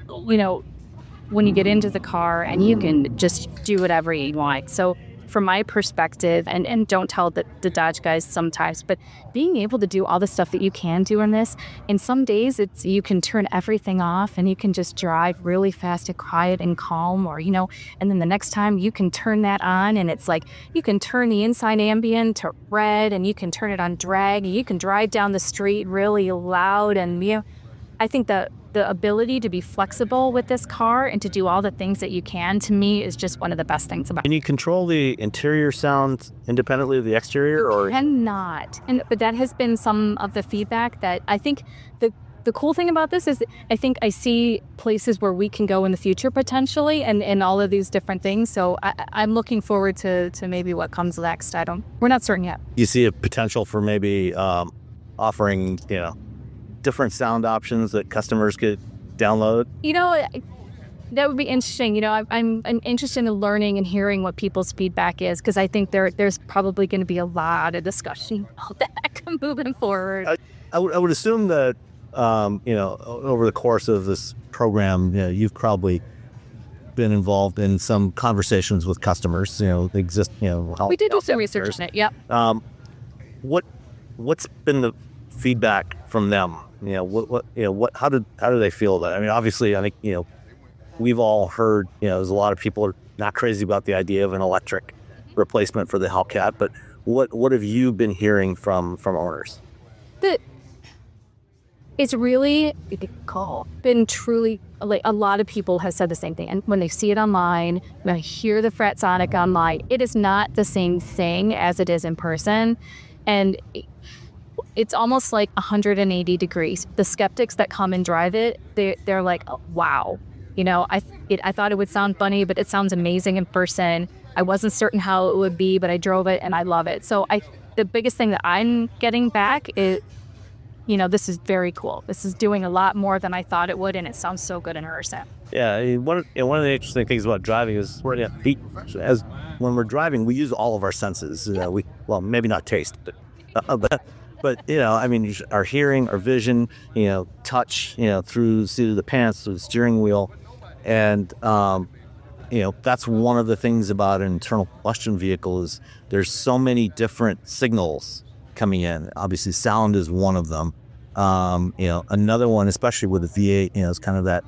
when you get into the car and you can just do whatever you want. So from my perspective, and don't tell the Dodge guys sometimes, but being able to do all the stuff that you can do in this, and some days you can turn everything off and you can just drive really fast and quiet and calm, or, and then the next time you can turn that on and it's like, you can turn the inside ambient to red and you can turn it on drag and you can drive down the street really loud. And, I think the ability to be flexible with this car and to do all the things that you can, to me, is just one of the best things about it. Can you control the interior sound independently of the exterior? Or cannot. But that has been some of the feedback that I think the cool thing about this is I think I see places where we can go in the future potentially and all of these different things. So I'm looking forward to maybe what comes next. We're not certain yet. You see a potential for maybe offering, different sound options that customers could download? That would be interesting. I'm interested in learning and hearing what people's feedback is, because I think there's probably going to be a lot of discussion about that moving forward. I would assume that, over the course of this program, you've probably been involved in some conversations with customers. We did do some research on it. Yep. What's been the feedback from them? How do they feel about it? I mean, obviously, I think, we've all heard, there's a lot of people are not crazy about the idea of an electric replacement for the Hellcat, but what have you been hearing from owners? It's really been truly, like, a lot of people have said the same thing. And when they see it online, when I hear the Fratsonic online, it is not the same thing as it is in person. And it's almost like 180 degrees. The skeptics that come and drive it, they're like, oh, wow. I thought it would sound funny, but it sounds amazing in person. I wasn't certain how it would be, but I drove it and I love it. So the biggest thing that I'm getting back is, this is very cool. This is doing a lot more than I thought it would, and it sounds so good in person. Yeah, one of the interesting things about driving is when we're driving, we use all of our senses. Maybe not taste, but our hearing, our vision, touch, through the seat of the pants, through the steering wheel, and that's one of the things about an internal combustion vehicle is there's so many different signals coming in. Obviously, sound is one of them. Another one, especially with the V8, is kind of that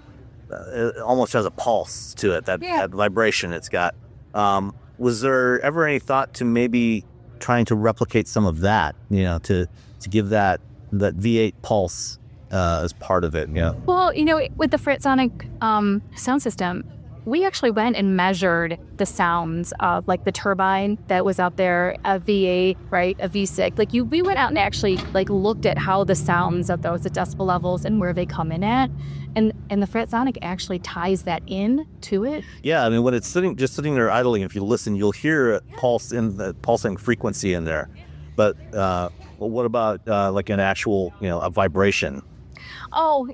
it almost has a pulse to it, that vibration it's got. Was there ever any thought to maybe trying to replicate some of that, to give that V8 pulse as part of it? Yeah. Well, with the Fratsonic sound system, we actually went and measured the sounds of, like, the turbine that was out there, a V8, right, a V6. We went out and actually, looked at how the sounds of those, the decibel levels and where they come in at. And the Fratsonic actually ties that in to it. Yeah, when it's sitting there idling, if you listen, you'll hear a pulse in the pulsing frequency in there. But what about an actual, a vibration? Oh,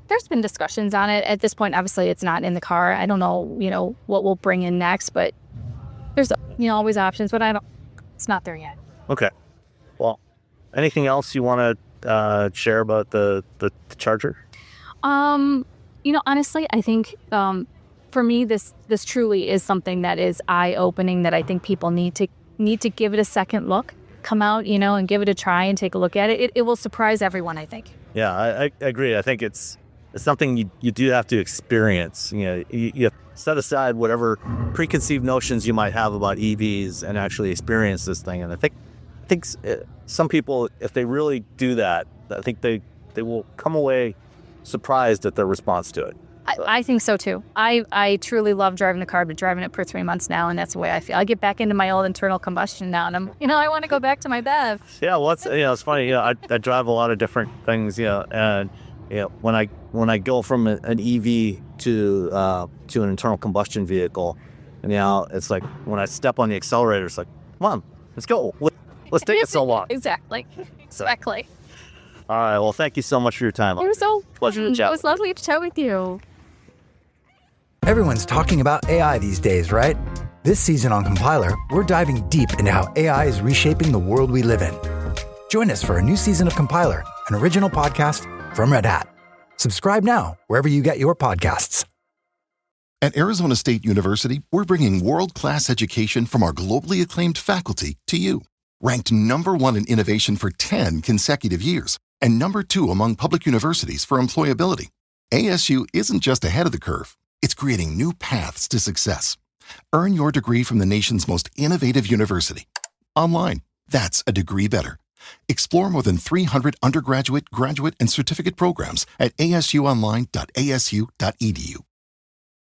there's been discussions on it. At this point, obviously, it's not in the car. I don't know, what we'll bring in next, but there's, always options, but it's not there yet. Okay. Well, anything else you want to share about the Charger? Honestly, I think for me, this truly is something that is eye-opening, that I think people need to give it a second look, come out, and give it a try and take a look at it. It will surprise everyone, I think. Yeah, I agree. I think it's something you do have to experience. You set aside whatever preconceived notions you might have about EVs and actually experience this thing. And I think some people, if they really do that, I think they will come away surprised at their response to it. I think so too. I truly love driving the car. I've been driving it for 3 months now, and that's the way I feel. I get back into my old internal combustion now, and I want to go back to my BEV. Yeah, well, it's funny. I drive a lot of different things. And when I go from an EV to an internal combustion vehicle, and it's like when I step on the accelerator, it's like, come on, let's go. Let's take it so long. Exactly. All right. Well, thank you so much for your time. It was so pleasure to chat. It was lovely to chat with you. Everyone's talking about AI these days, right? This season on Compiler, we're diving deep into how AI is reshaping the world we live in. Join us for a new season of Compiler, an original podcast from Red Hat. Subscribe now wherever you get your podcasts. At Arizona State University, we're bringing world-class education from our globally acclaimed faculty to you. Ranked #1 in innovation for 10 consecutive years and #2 among public universities for employability. ASU isn't just ahead of the curve, it's creating new paths to success. Earn your degree from the nation's most innovative university. Online, that's a degree better. Explore more than 300 undergraduate, graduate, and certificate programs at asuonline.asu.edu.